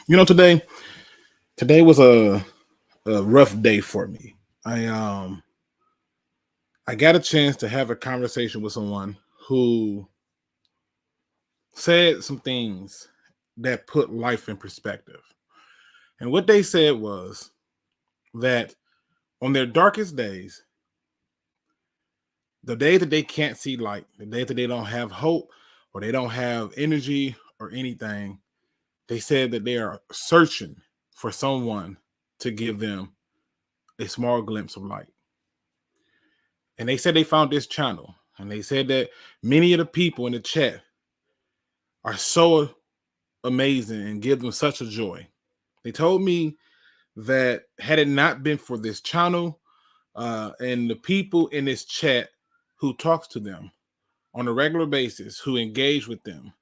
Today was a rough day for me. I got a chance to have a conversation with someone who said some things that put life in perspective. And what they said was that on their darkest days, the day that they can't see light, the day that they don't have hope or they don't have energy or anything, they said that they are searching for someone to give them a small glimpse of light. And they said they found this channel. And they said that many of the people in the chat are so amazing and give them such a joy. They told me that had it not been for this channel and the people in this chat who talks to them on a regular basis, who engage with them,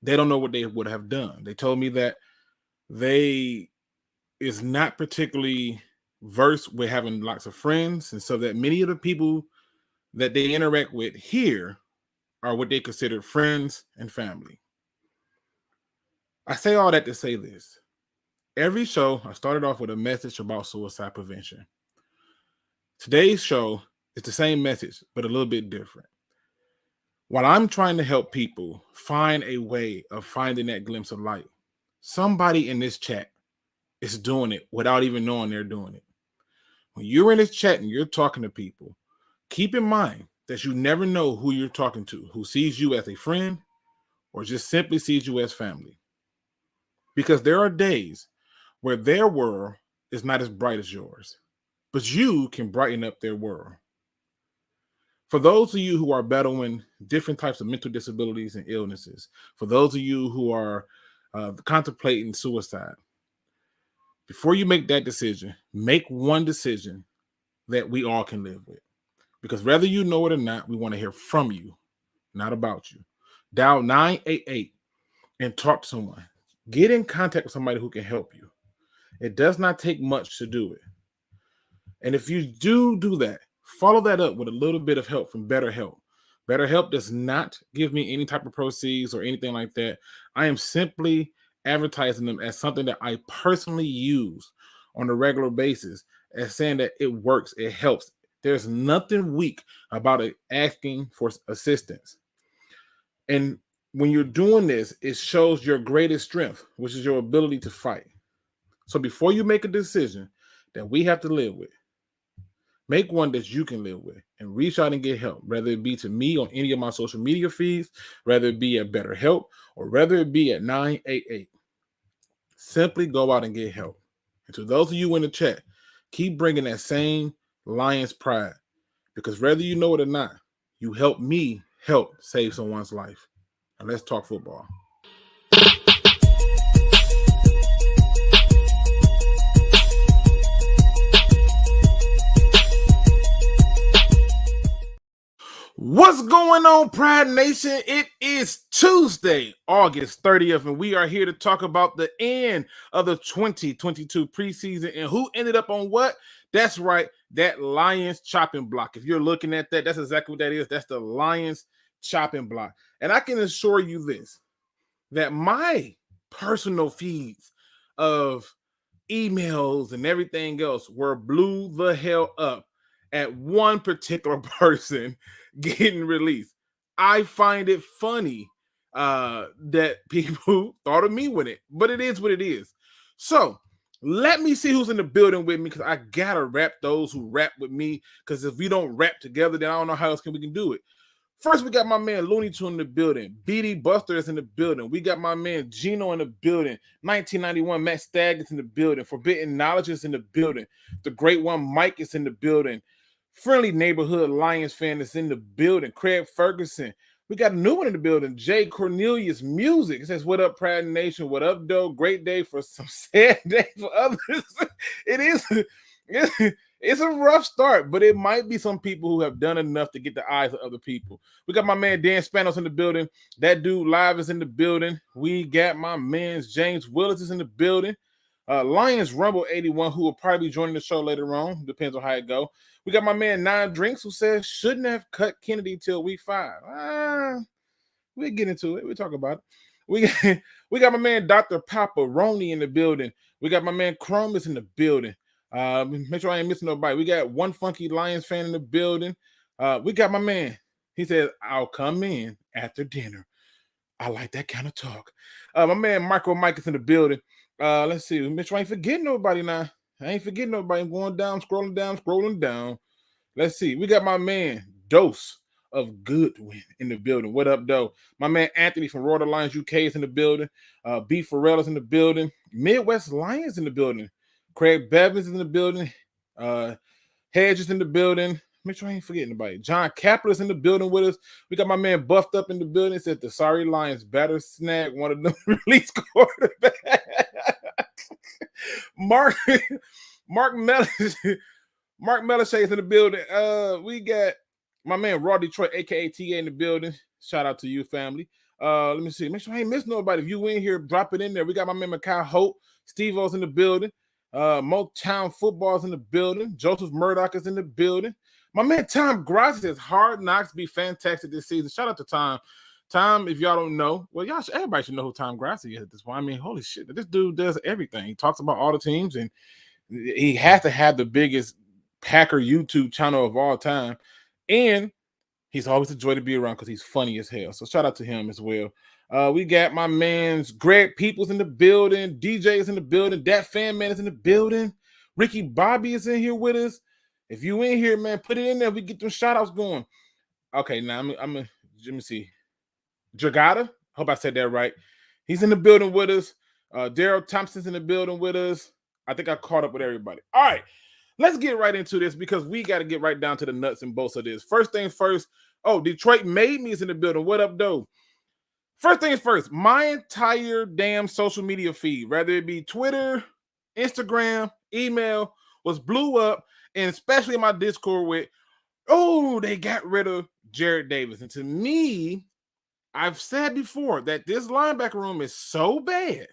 they don't know what they would have done. They told me that they is not particularly versed with having lots of friends, and so that many of the people that they interact with here are what they consider friends and family. I say all that to say this. Every show, I started off with a message about suicide prevention. Today's show is the same message, but a little bit different. While I'm trying to help people find a way of finding that glimpse of light, somebody in this chat is doing it without even knowing they're doing it. When you're in this chat and you're talking to people, keep in mind that you never know who you're talking to, who sees you as a friend or just simply sees you as family. Because there are days where their world is not as bright as yours, but you can brighten up their world. For those of you who are battling different types of mental disabilities and illnesses, for those of you who are contemplating suicide, before you make that decision, make one decision that we all can live with. Because whether you know it or not, we want to hear from you, not about you. Dial 988 and talk to someone. Get in contact with somebody who can help you. It does not take much to do it. And if you do that, follow that up with a little bit of help from BetterHelp. BetterHelp does not give me any type of proceeds or anything like that. I am simply advertising them as something that I personally use on a regular basis, as saying that it works, it helps. There's nothing weak about it asking for assistance. And when you're doing this, it shows your greatest strength, which is your ability to fight. So before you make a decision that we have to live with, make one that you can live with and reach out and get help, whether it be to me on any of my social media feeds, whether it be at BetterHelp, or whether it be at 988. Simply go out and get help. And to those of you in the chat, keep bringing that same lion's pride, because whether you know it or not, you help me help save someone's life. And let's talk football. What's going on, Pride Nation? It is Tuesday, August 30th, and we are here to talk about the end of the 2022 preseason and who ended up on what? That's right, that Lions chopping block. If you're looking at that, that's exactly what that is. That's the Lions chopping block. And I can assure you this, that my personal feeds of emails and everything else were blew the hell up at one particular person getting released. I find it funny that people thought of me with it, but it is what it is. So let me see who's in the building with me, because I gotta rap those who rap with me, because if we don't rap together, then I don't know how else we can do it. First, we got my man Looney Tune in the building. BD Buster is in the building. We got my man Gino in the building. 1991 Matt Stagg is in the building. Forbidden Knowledge is in the building. The great one Mike is in the building. Friendly Neighborhood Lions fan is in the building. Craig Ferguson. We got a new one in the building. Jay Cornelius Music. It says, "What up, Pride Nation? What up, though? Great day for some, sad day for others." It's a rough start, but it might be some people who have done enough to get the eyes of other people. We got my man Dan Spanos in the building. That dude live is in the building. We got my man James Willis is in the building. Lions Rumble 81, who will probably be joining the show later on. Depends on how it go. We got my man Nine Drinks, who says shouldn't have cut Kennedy till week 5. We'll get into it. We'll talk about it. We got my man Dr. Paparoni in the building. We got my man Crumbus in the building. Make sure I ain't missing nobody. We got one funky Lions fan in the building. We got my man. He said, I'll come in after dinner. I like that kind of talk. My man Michael Mike is in the building. Let's see. Make sure I ain't forgetting nobody now. I ain't forgetting nobody. I'm going down, scrolling down. Let's see. We got my man Dose of Goodwin in the building. What up, though? My man Anthony from Royal Lions UK is in the building. B. Farrell is in the building. Midwest Lions in the building. Craig Bevins is in the building. Hedge is in the building. Make sure I ain't forgetting anybody. Jon Kapler is in the building with us. We got my man Buffed Up in the building. Said the sorry Lions better snag one of them release quarterback. Mark Mellish is in the building. We got my man Raw Detroit, aka TA, in the building. Shout out to you, family. Let me see. Make sure I ain't missing nobody. If you in here, drop it in there. We got my man Mikhail Hope. Steve O's in the building. Motown Football's in the building. Joseph Murdoch is in the building. My man Tom Grassi says Hard Knocks be fantastic this season. Shout out to Tom. Tom, if y'all don't know, well, everybody should know who Tom Grassi is at this point. I mean, holy shit, this dude does everything. He talks about all the teams, and he has to have the biggest Packer YouTube channel of all time. And he's always a joy to be around because he's funny as hell. So shout out to him as well. We got my man's Greg Peoples in the building. DJ is in the building. Dat Fan Man is in the building. Ricky Bobby is in here with us. If you in here, man, put it in there. We get them shout outs going. Okay, now let me see. Dragata, hope I said that right. He's in the building with us. Daryl Thompson's in the building with us. I think I caught up with everybody. All right, let's get right into this because we got to get right down to the nuts and bolts of this. First things first. Oh, Detroit Made Me is in the building. What up, though? First things first, my entire damn social media feed, whether it be Twitter, Instagram, email, was blew up, and especially my Discord with, oh, they got rid of Jarrad Davis. And to me, I've said before that this linebacker room is so bad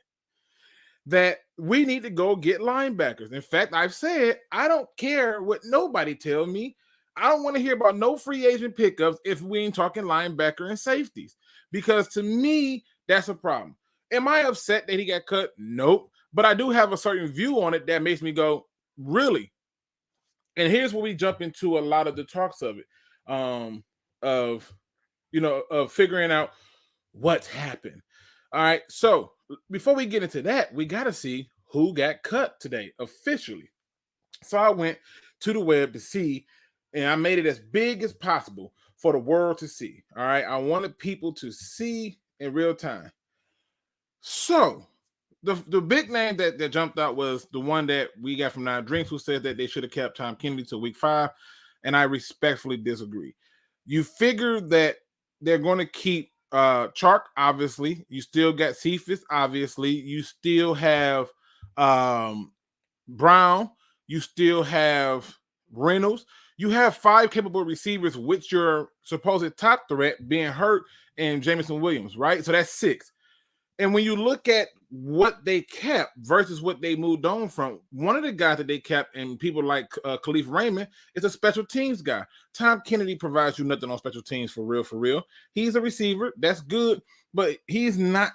that we need to go get linebackers. In fact, I've said I don't care what nobody tell me. I don't want to hear about no free agent pickups if we ain't talking linebacker and safeties. Because to me, that's a problem. Am I upset that he got cut? Nope. But I do have a certain view on it that makes me go, really? And here's where we jump into a lot of the talks of it, of figuring out what's happened. All right. So before we get into that, we got to see who got cut today officially. So I went to the web to see, and I made it as big as possible for the world to see. All right. I wanted people to see in real time. So the big name that jumped out was the one that we got from Nine Drinks, who said that they should have kept Tom Kennedy till week 5. And I respectfully disagree. You figure that they're going to keep Chark, obviously. You still got Cephas, obviously. You still have Brown. You still have Reynolds. You have 5 capable receivers with your supposed top threat being hurt and Jameson Williams, right? So that's 6. And when you look at what they kept versus what they moved on from, one of the guys that they kept, and people like Khalif Raymond, is a special teams guy. Tom Kennedy provides you nothing on special teams for real. He's a receiver. That's good, but he's not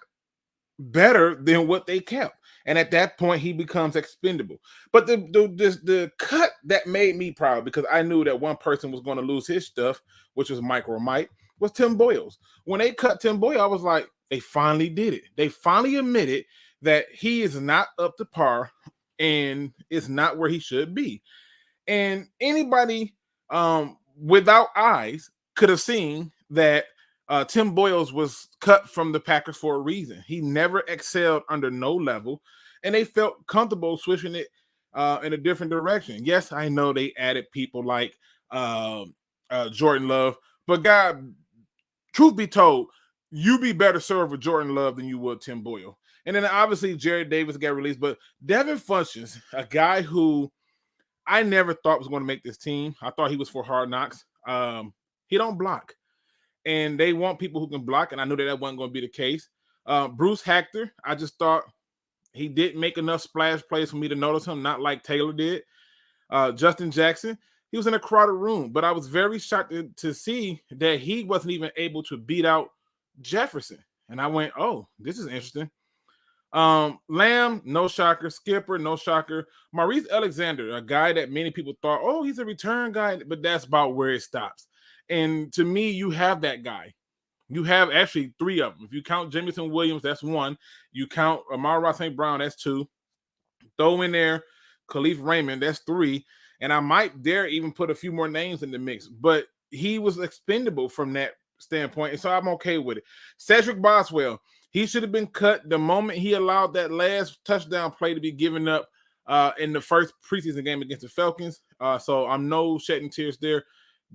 better than what they kept. And at that point, he becomes expendable. But the cut that made me proud, because I knew that one person was going to lose his stuff, which was Micro Mike, was Tim Boyles. When they cut Tim Boyle, I was like, they finally did it. They finally admitted that he is not up to par and is not where he should be. And anybody without eyes could have seen that Tim Boyles was cut from the Packers for a reason. He never excelled under no level, and they felt comfortable switching it in a different direction. Yes, I know they added people like Jordan Love, but God, truth be told, you'd be better served with Jordan Love than you would Tim Boyle. And then obviously Jarrad Davis got released, but Devin Funchess, a guy who I never thought was going to make this team. I thought he was for Hard Knocks. He don't block. And they want people who can block, and I knew that wasn't going to be the case. Bruce Hector, I just thought he didn't make enough splash plays for me to notice him, not like Taylor did. Justin Jackson, he was in a crowded room, but I was very shocked to see that he wasn't even able to beat out Jefferson. And I went, oh, this is interesting. Lamb, no shocker. Skipper, no shocker. Maurice Alexander, a guy that many people thought, oh, he's a return guy, but that's about where it stops. And to me, you have that guy. You have actually three of them. If you count Jamison Williams, that's one. You count Amara St. Brown, that's two. Throw in there Khalif Raymond, that's three. And I might dare even put a few more names in the mix, but he was expendable from that standpoint. And so I'm okay with it. Cedric Boswell, he should have been cut the moment he allowed that last touchdown play to be given up in the first preseason game against the Falcons. So I'm no shedding tears there.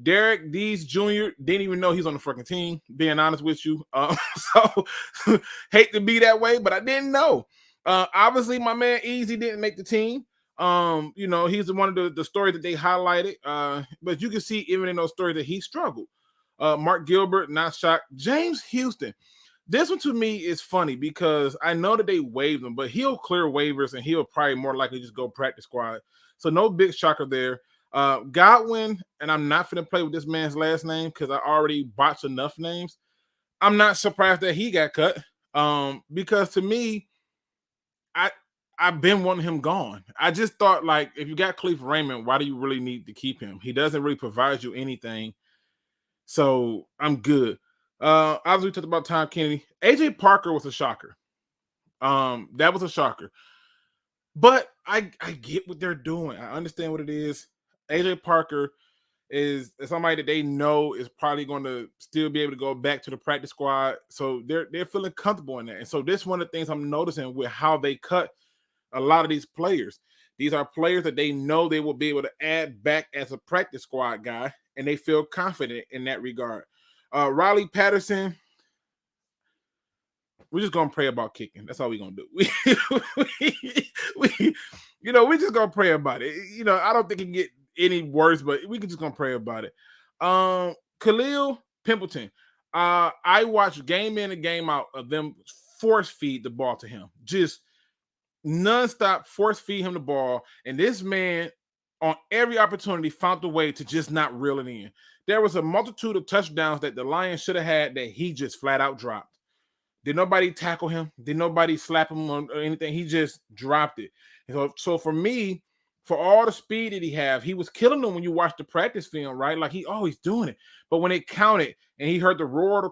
Derek Dees Jr. didn't even know he's on the freaking team, being honest with you. So hate to be that way, but I didn't know. Obviously, my man Easy didn't make the team. He's one of the stories that they highlighted. But you can see even in those stories that he struggled. Mark Gilbert, not shocked. James Houston. This one to me is funny because I know that they waived him, but he'll clear waivers and he'll probably more likely just go practice squad. So no big shocker there. Godwin, and I'm not going to play with this man's last name because I already botched enough names. I'm not surprised that he got cut because to me, I've been wanting him gone. I just thought, like, if you got Khalif Raymond, why do you really need to keep him? He doesn't really provide you anything. So I'm good. Obviously, we talked about Tom Kennedy. AJ Parker was a shocker. That was a shocker. But I get what they're doing. I understand what it is. AJ Parker is somebody that they know is probably going to still be able to go back to the practice squad. So they're feeling comfortable in that. And so this is one of the things I'm noticing with how they cut a lot of these players. These are players that they know they will be able to add back as a practice squad guy, and they feel confident in that regard. Riley Patterson, we're just gonna pray about kicking. That's all we're gonna do. We're just gonna pray about it. I don't think it can get any worse, but we can just gonna pray about it. Khalil Pimpleton. I watched game in and game out of them force feed the ball to him. Just nonstop force feed him the ball. And this man, on every opportunity, found a way to just not reel it in. There was a multitude of touchdowns that the Lions should have had that he just flat out dropped. Did nobody tackle him? Did nobody slap him or anything? He just dropped it. And so for me, for all the speed that he was killing them when you watch the practice film, right? Like he always doing it. But when it counted and he heard the roar of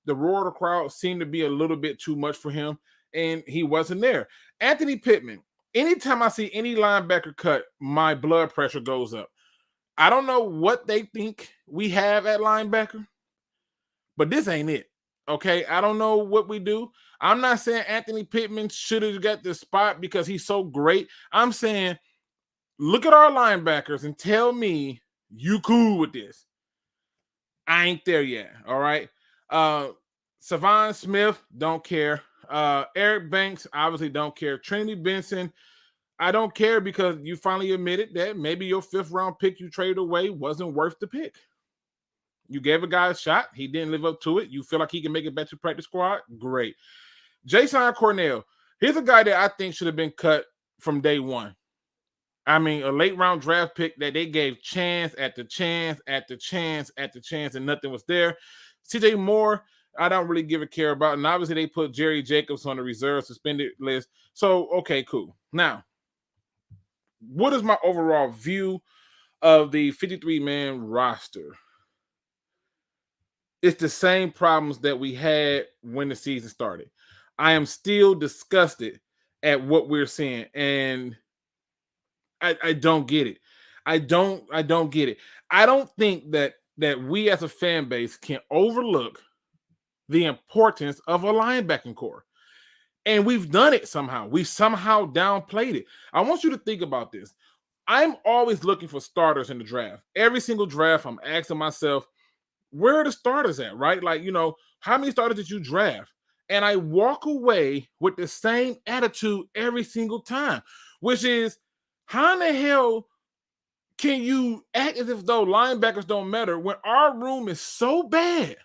the crowd seemed to be a little bit too much for him, and he wasn't there. Anthony Pittman, anytime I see any linebacker cut, my blood pressure goes up. I don't know what they think we have at linebacker, but this ain't it. Okay, I don't know what we do. I'm not saying Anthony Pittman should have got the spot because he's so great. I'm saying look at our linebackers and tell me you cool with this. I ain't there yet, all right? Savon Smith, don't care. Eric Banks, obviously don't care. Trinity Benson, I don't care because you finally admitted that maybe your 5th round pick you traded away wasn't worth the pick. You gave a guy a shot. He didn't live up to it. You feel like he can make it back to practice squad? Great. Jason Cornell. Here's a guy that I think should have been cut from day one. I mean, a late round draft pick that they gave chance after chance after chance after chance, and nothing was there. CJ Moore, I don't really give a care about. And obviously, they put Jerry Jacobs on the reserve suspended list. So, okay, cool. Now, what is my overall view of the 53-man roster? It's the same problems that we had when the season started. I am still disgusted at what we're seeing, and I don't get it. I don't get it. I don't think that we as a fan base can overlook the importance of a linebacking core. And we've done it somehow. We somehow downplayed it. I want you to think about this. I'm always looking for starters in the draft. Every single draft, I'm asking myself, where are the starters at, right? Like, how many starters did you draft? And I walk away with the same attitude every single time, which is, how in the hell can you act as if though linebackers don't matter when our room is so bad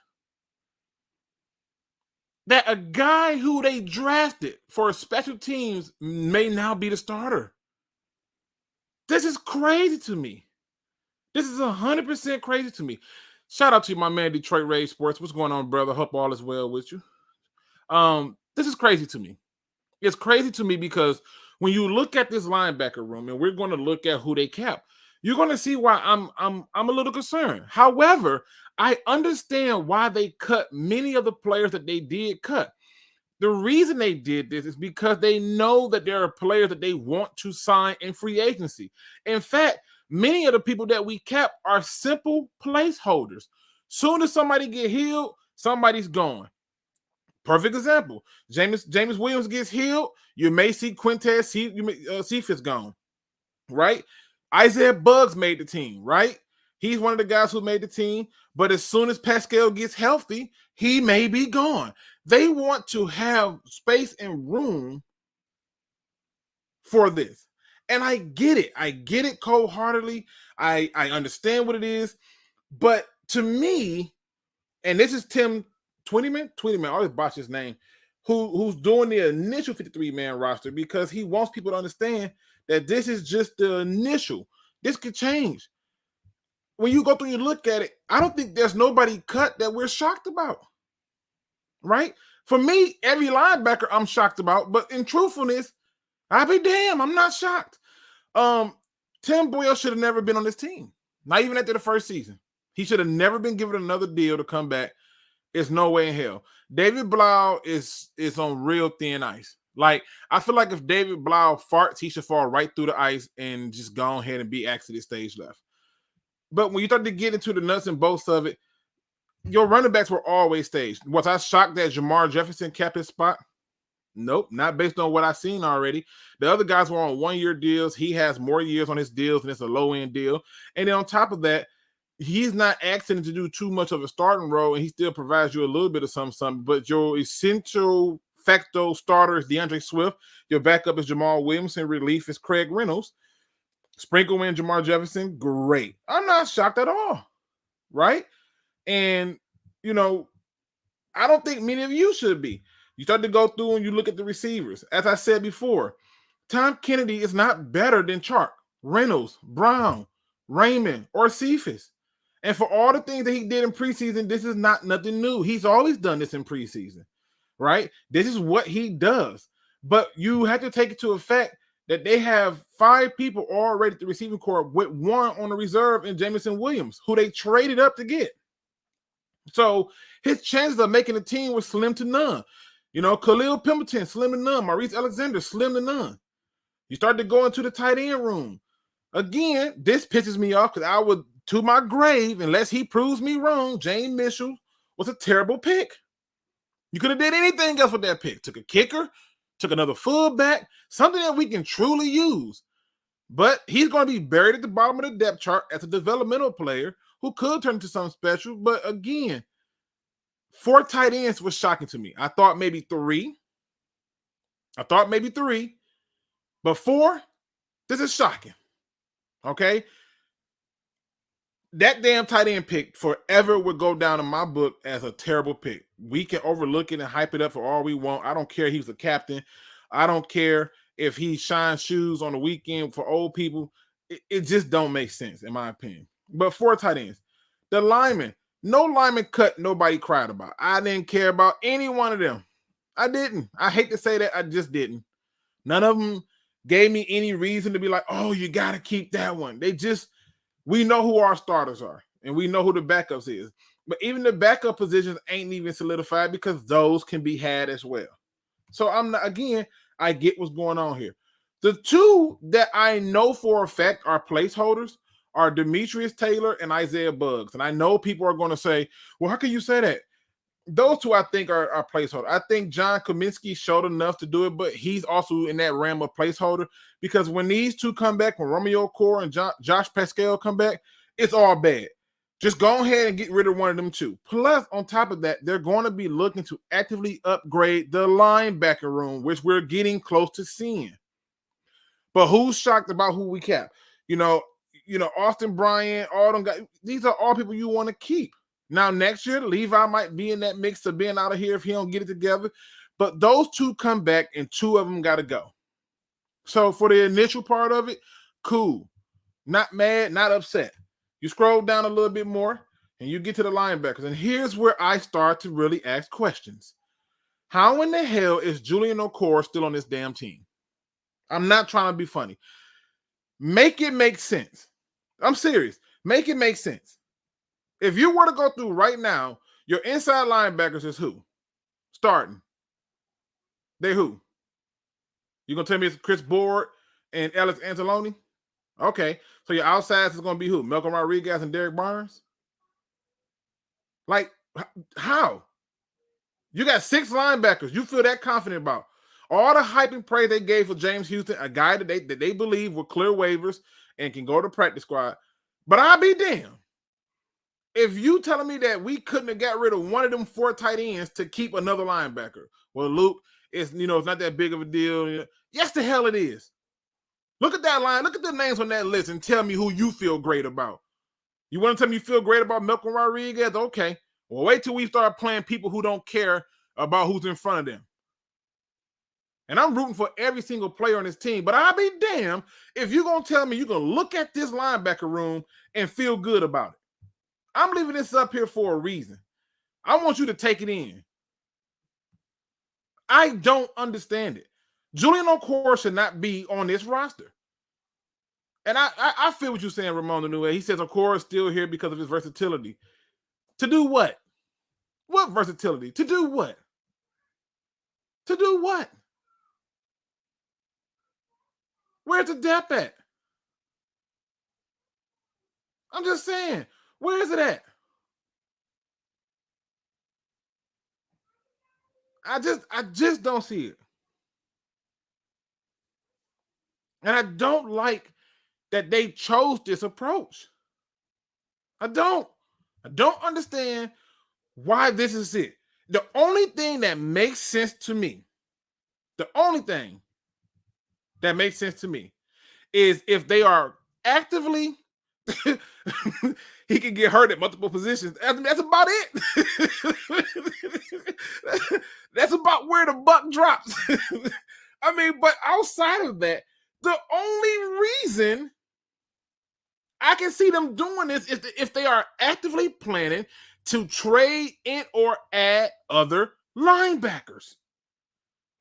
that a guy who they drafted for special teams may now be the starter? This is crazy to me. This is 100% crazy to me. Shout out to my man, Detroit Ray Sports. What's going on, brother? Hope all is well with you. This is crazy to me. It's crazy to me because when you look at this linebacker room, and we're going to look at who they kept, you're going to see why I'm a little concerned. However, I understand why they cut many of the players that they did cut. The reason they did this is because they know that there are players that they want to sign in free agency. In fact, many of the people that we kept are simple placeholders. Soon as somebody get healed, somebody's gone. Perfect example. James Williams gets healed. You may see Quintez Cephas gone, right? Isaiah Buggs made the team, right? He's one of the guys who made the team. But as soon as Pascal gets healthy, he may be gone. They want to have space and room for this. And I get it. I get it cold-heartedly. I understand what it is. But to me, and this is Tim Twentyman, I always botch his name, who's doing the initial 53-man roster because he wants people to understand that this is just the initial. This could change. When you go through and look at it, I don't think there's nobody cut that we're shocked about, right? For me, every linebacker I'm shocked about, but in truthfulness, I'll be damned, I'm not shocked. Tim Boyle should have never been on this team, not even after the first season. He should have never been given another deal to come back. There's no way in hell. David Blau is on real thin ice. Like, I feel like if David Blau farts, he should fall right through the ice and just go ahead and be exited stage left. But when you start to get into the nuts and bolts of it, your running backs were always staged. Was I shocked that Jamar Jefferson kept his spot? Nope, not based on what I've seen already. The other guys were on one-year deals. He has more years on his deals, and it's a low-end deal. And then on top of that, he's not asking to do too much of a starting role, and he still provides you a little bit of something. But your essential facto starter is DeAndre Swift. Your backup is Jamal Williams, and relief is Craig Reynolds. Sprinkle in Jamar Jefferson, great. I'm not shocked at all, right? And, you know, I don't think many of you should be. You start to go through and you look at the receivers. As I said before, Tom Kennedy is not better than Chark, Reynolds, Brown, Raymond, or Cephas. And for all the things that he did in preseason, this is not nothing new. He's always done this in preseason, right? This is what he does. But you have to take it to effect that they have 5 people already at the receiving corps with 1 on the reserve in Jameson Williams, who they traded up to get. So his chances of making the team were slim to none. You know, Khalil Pimpleton, slim to none. Maurice Alexander, slim to none. You start to go into the tight end room. Again, this pisses me off because I would, to my grave, unless he proves me wrong, James Mitchell was a terrible pick. You could have did anything else with that pick. Took a kicker, took another fullback, something that we can truly use. But he's going to be buried at the bottom of the depth chart as a developmental player who could turn into something special. But again, 4 tight ends was shocking to me. I thought maybe 3. But 4, this is shocking. Okay? That damn tight end pick forever would go down in my book as a terrible pick. We can overlook it and hype it up for all we want. I don't care if he's a captain. I don't care if he shines shoes on the weekend for old people. It just don't make sense, in my opinion. But 4 tight ends. The linemen. No lineman cut nobody cried about. I didn't care about any one of them. I didn't. I hate to say that. I just didn't. None of them gave me any reason to be like, oh, you got to keep that one. We know who our starters are, and we know who the backups is. But even the backup positions ain't even solidified because those can be had as well. So I get what's going on here. The 2 that I know for a fact are placeholders are Demetrius Taylor and Isaiah Buggs. And I know people are going to say, well, how can you say that? Those 2 I think are placeholders. I think John Kaminsky showed enough to do it, but he's also in that realm of placeholder because when these 2 come back, when Romeo Core and Josh Pascal come back, it's all bad. Just go ahead and get rid of one of them 2. Plus, on top of that, they're going to be looking to actively upgrade the linebacker room, which we're getting close to seeing. But who's shocked about who we kept? You know, Austin Bryant, all them guys, these are all people you want to keep. Now, next year, Levi might be in that mix of being out of here if he don't get it together. But those 2 come back, and 2 of them got to go. So for the initial part of it, cool. Not mad, not upset. You scroll down a little bit more, and you get to the linebackers. And here's where I start to really ask questions. How in the hell is Julian Okoye still on this damn team? I'm not trying to be funny. Make it make sense. I'm serious. Make it make sense. If you were to go through right now, your inside linebackers is who? Starting. They who? You gonna tell me it's Chris Board and Alex Anzalone? Okay. So your outsides is gonna be who? Malcolm Rodriguez and Derek Barnes? Like, how? You got 6 linebackers. You feel that confident about. All the hype and praise they gave for James Houston, a guy that they believe will clear waivers and can go to practice squad. But I'll be damned if you telling me that we couldn't have got rid of one of them 4 tight ends to keep another linebacker. Well, Luke, it's not that big of a deal. Yes, the hell it is. Look at that line. Look at the names on that list and tell me who you feel great about. You want to tell me you feel great about Malcolm Rodriguez? Okay. Well, wait till we start playing people who don't care about who's in front of them. And I'm rooting for every single player on this team, but I'll be damned if you're going to tell me you're going to look at this linebacker room and feel good about it. I'm leaving this up here for a reason. I want you to take it in. I don't understand it. Julian Okoye should not be on this roster. And I feel what you're saying, Ramon Denue. He says Okoye is still here because of his versatility. To do what? What versatility? To do what? To do what? Where's the depth at? I'm just saying. Where is it at? I just don't see it. And I don't like that they chose this approach. I don't understand why this is it. The only thing that makes sense to me, is if they are actively he can get hurt at multiple positions. That's about it. That's about where the buck drops. I mean, but outside of that, the only reason I can see them doing this is if they are actively planning to trade in or add other linebackers.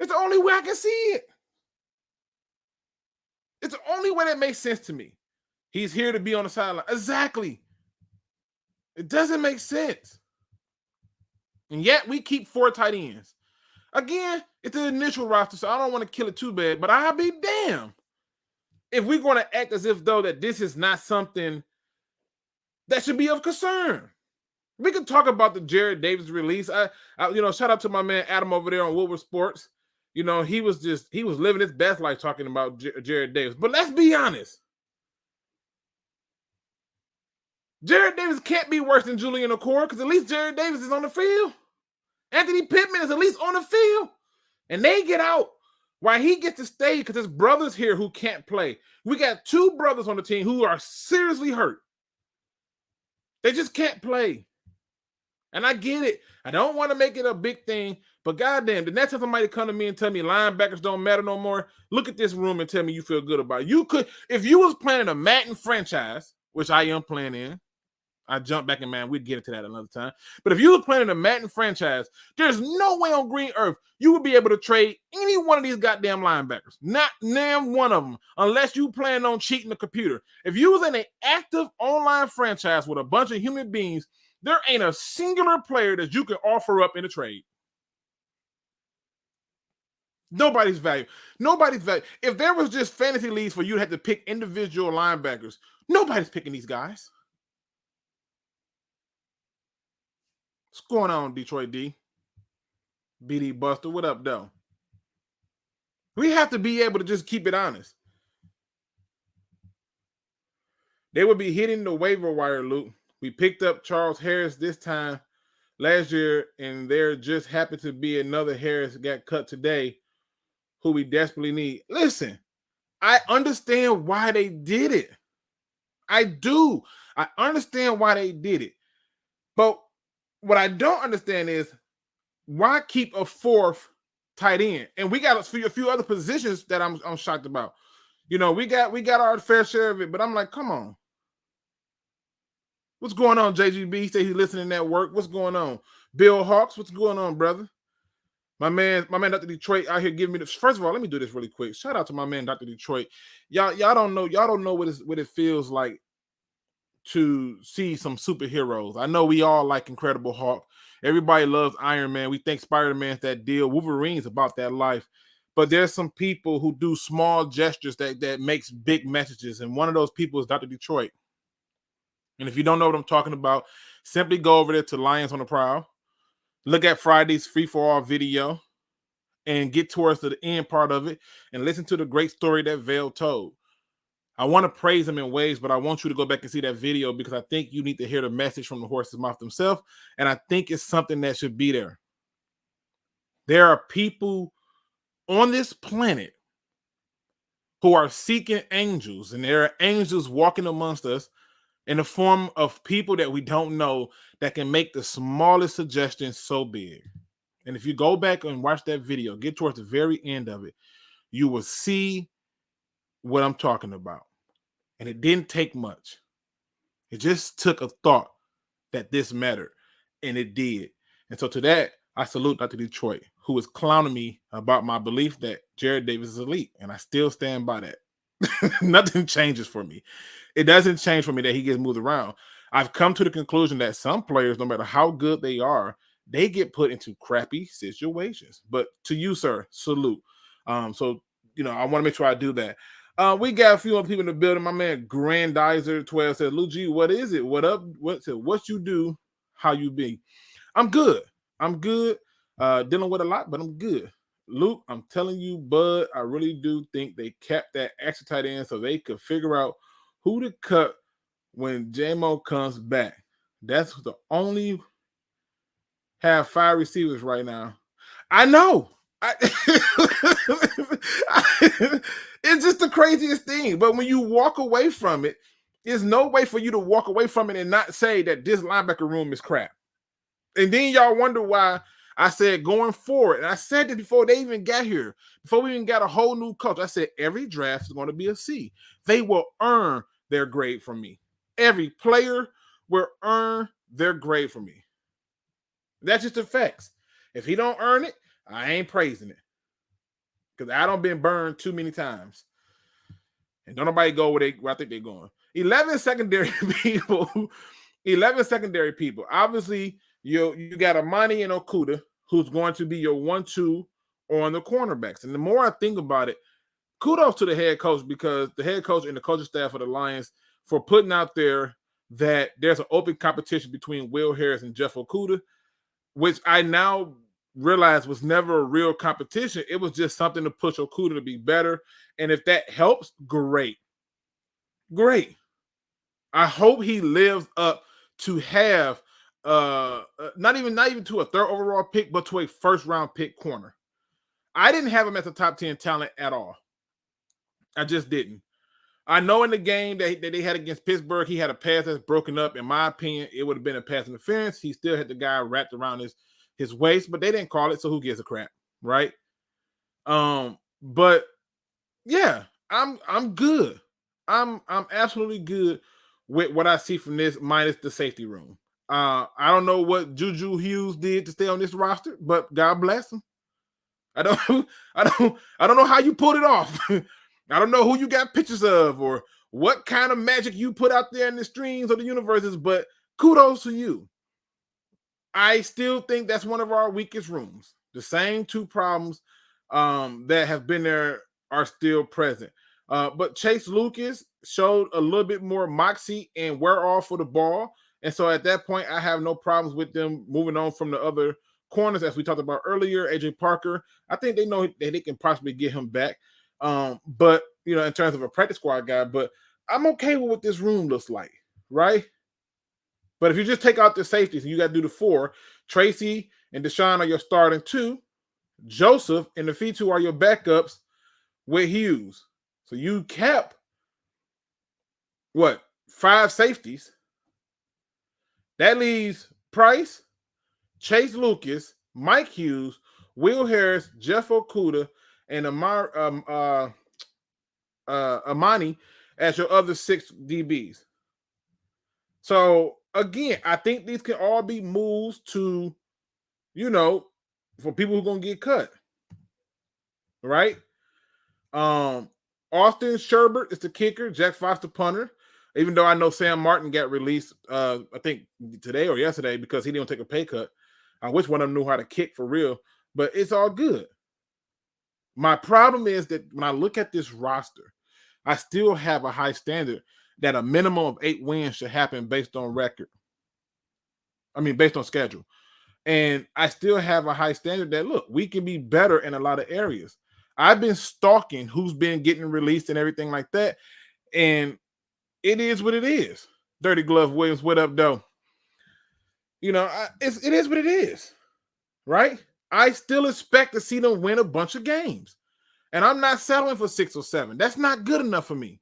It's the only way I can see it. It's the only way that makes sense to me. He's here to be on the sideline. Exactly. It doesn't make sense. And yet we keep 4 tight ends. Again, it's the initial roster, so I don't want to kill it too bad, but I'll be damned if we're going to act as if, though, that this is not something that should be of concern. We can talk about the Jarrad Davis release. I shout out to my man Adam over there on Woodward Sports. He was living his best life talking about Jarrad Davis. But let's be honest. Jarrad Davis can't be worse than Julian Okoye because at least Jarrad Davis is on the field. Anthony Pittman is at least on the field. And they get out while he gets to stay because his brother's here who can't play. We got 2 brothers on the team who are seriously hurt. They just can't play. And I get it. I don't want to make it a big thing, but goddamn, the next time somebody come to me and tell me linebackers don't matter no more, look at this room and tell me you feel good about it. You could, if you was planning a Madden franchise, which I am planning, I jumped back in, man, we'd get into that another time. But if you were planning a Madden franchise, there's no way on green earth you would be able to trade any one of these goddamn linebackers. Not name one of them, unless you plan on cheating the computer. If you was in an active online franchise with a bunch of human beings, there ain't a singular player that you can offer up in a trade. Nobody's value. If there was just fantasy leagues where you had to pick individual linebackers, nobody's picking these guys. What's going on, Detroit D? BD Buster, what up, though? We have to be able to just keep it honest. They would be hitting the waiver wire, Luke. We picked up Charles Harris this time last year, and there just happened to be another Harris got cut today who we desperately need. Listen, I understand why they did it. I do. I understand why they did it. But what I don't understand is why keep a 4th tight end? And we got a few other positions that I'm shocked about. We got our fair share of it, but I'm like, come on. What's going on, JGB? Say he's listening at work. What's going on? Bill Hawks, what's going on, brother? My man, Dr. Detroit out here giving me the. First of all, let me do this really quick. Shout out to my man, Dr. Detroit. Y'all don't know what it feels like to see some superheroes. I know we all like Incredible Hulk. Everybody loves Iron Man. We think Spider-Man's that deal. Wolverine's about that life. But there's some people who do small gestures that makes big messages. And one of those people is Dr. Detroit. And if you don't know what I'm talking about, simply go over there to Lions on the Prowl. Look at Friday's free-for-all video and get towards the end part of it and listen to the great story that Vale told. I want to praise him in ways, but I want you to go back and see that video because I think you need to hear the message from the horse's mouth themselves. And I think it's something that should be there. There are people on this planet who are seeking angels, and there are angels walking amongst us in the form of people that we don't know that can make the smallest suggestion so big. And if you go back and watch that video, get towards the very end of it, you will see what I'm talking about. And it didn't take much. It just took a thought that this mattered, and it did. And so to that, I salute Dr. Detroit, who was clowning me about my belief that Jared Davis is elite, and I still stand by that. Nothing changes for me. It doesn't change for me that he gets moved around. I've come to the conclusion that some players, no matter how good they are, they get put into crappy situations. But to you, sir, salute. So, I want to make sure I do that. We got a few other people in the building. My man Grandizer12 said, Luke G, what is it? What up? What you do? How you be? I'm good. Dealing with a lot, but I'm good. Luke, I'm telling you, bud, I really do think they kept that extra tight end so they could figure out who to cut when JMO comes back. That's the only have 5 receivers right now. I know. It's just the craziest thing. But when you walk away from it, there's no way for you to walk away from it and not say that this linebacker room is crap. And then y'all wonder why I said going forward, and I said it before they even got here, before we even got a whole new coach, I said every draft is going to be a C. They will earn their grade from me. Every player will earn their grade from me. That's just the facts. If he don't earn it, I ain't praising it. Because I don't been burned too many times. And don't nobody go where I think they're going. 11 secondary people. 11 secondary people. Obviously, you got Amani and Okudah, who's going to be your 1-2 on the cornerbacks. And the more I think about it, kudos to the head coach, because the head coach and the coaching staff of the Lions for putting out there that there's an open competition between Will Harris and Jeff Okudah, which I now realize was never a real competition. It was just something to push Okudah to be better. And if that helps, great. Great. I hope he lives up to have not even to a third overall pick, but to a first round pick corner. I didn't have him as a top 10 talent at all. I just didn't. I know in the game that they had against Pittsburgh, he had a pass that's broken up. In my opinion, it would have been a pass interference. He still had the guy wrapped around his waist, but they didn't call it, so who gives a crap, right? But yeah, I'm good. I'm absolutely good with what I see from this, minus the safety room. I don't know what Juju Hughes did to stay on this roster, but God bless him. I don't know how you pulled it off. I don't know who you got pictures of or what kind of magic you put out there in the streams of the universes, but kudos to you. I still think that's one of our weakest rooms. The same 2 problems that have been there are still present. But Chase Lucas showed a little bit more moxie and wear off for the ball. And so at that point, I have no problems with them moving on from the other corners, as we talked about earlier. AJ Parker, I think they know that they can possibly get him back. But, in terms of a practice squad guy, but I'm okay with what this room looks like, right? But if you just take out the safeties and you got to do the 4, Tracy and Deshaun are your starting 2. Joseph and the Fitu are your backups with Hughes. So you kept, 5 safeties. That leaves Price, Chase Lucas, Mike Hughes, Will Harris, Jeff Okudah, and Amani as your other 6 DBs. So, again, I think these can all be moves to, for people who are going to get cut. Right? Austin Sherbert is the kicker. Jack Fox the punter. Even though I know Sam Martin got released, I think today or yesterday because he didn't take a pay cut. I wish one of them knew how to kick for real, but it's all good. My problem is that when I look at this roster, I still have a high standard that a minimum of 8 wins should happen based on record. I mean, based on schedule. And I still have a high standard that, look, we can be better in a lot of areas. I've been stalking who's been getting released and everything like that. And it is what it is. Dirty Glove Williams, what up, though? You know, it is what it is. Right? I still expect to see them win a bunch of games. And I'm not settling for 6 or 7. That's not good enough for me.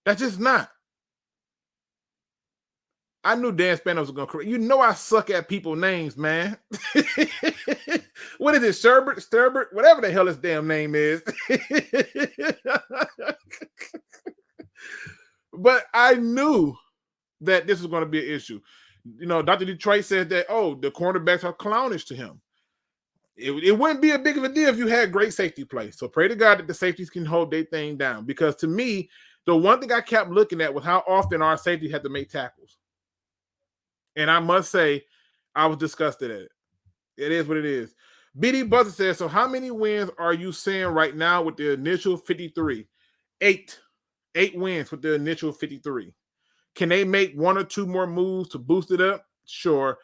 That's just not. I knew Dan Spanos was going to correct. You know I suck at people's names, man. What is it? Sturbert? Whatever the hell his damn name is. But I knew that this was going to be an issue. You know, Dr. Detroit said that, the cornerbacks are clownish to him. It wouldn't be a big of a deal if you had great safety play. So pray to God that the safeties can hold their thing down. Because to me, the one thing I kept looking at was how often our safety had to make tackles. And I must say, I was disgusted at it. It is what it is. BD Buzzer says, so how many wins are you saying right now with the initial 53? 8. 8 wins with the initial 53. Can they make 1 or 2 more moves to boost it up? Sure.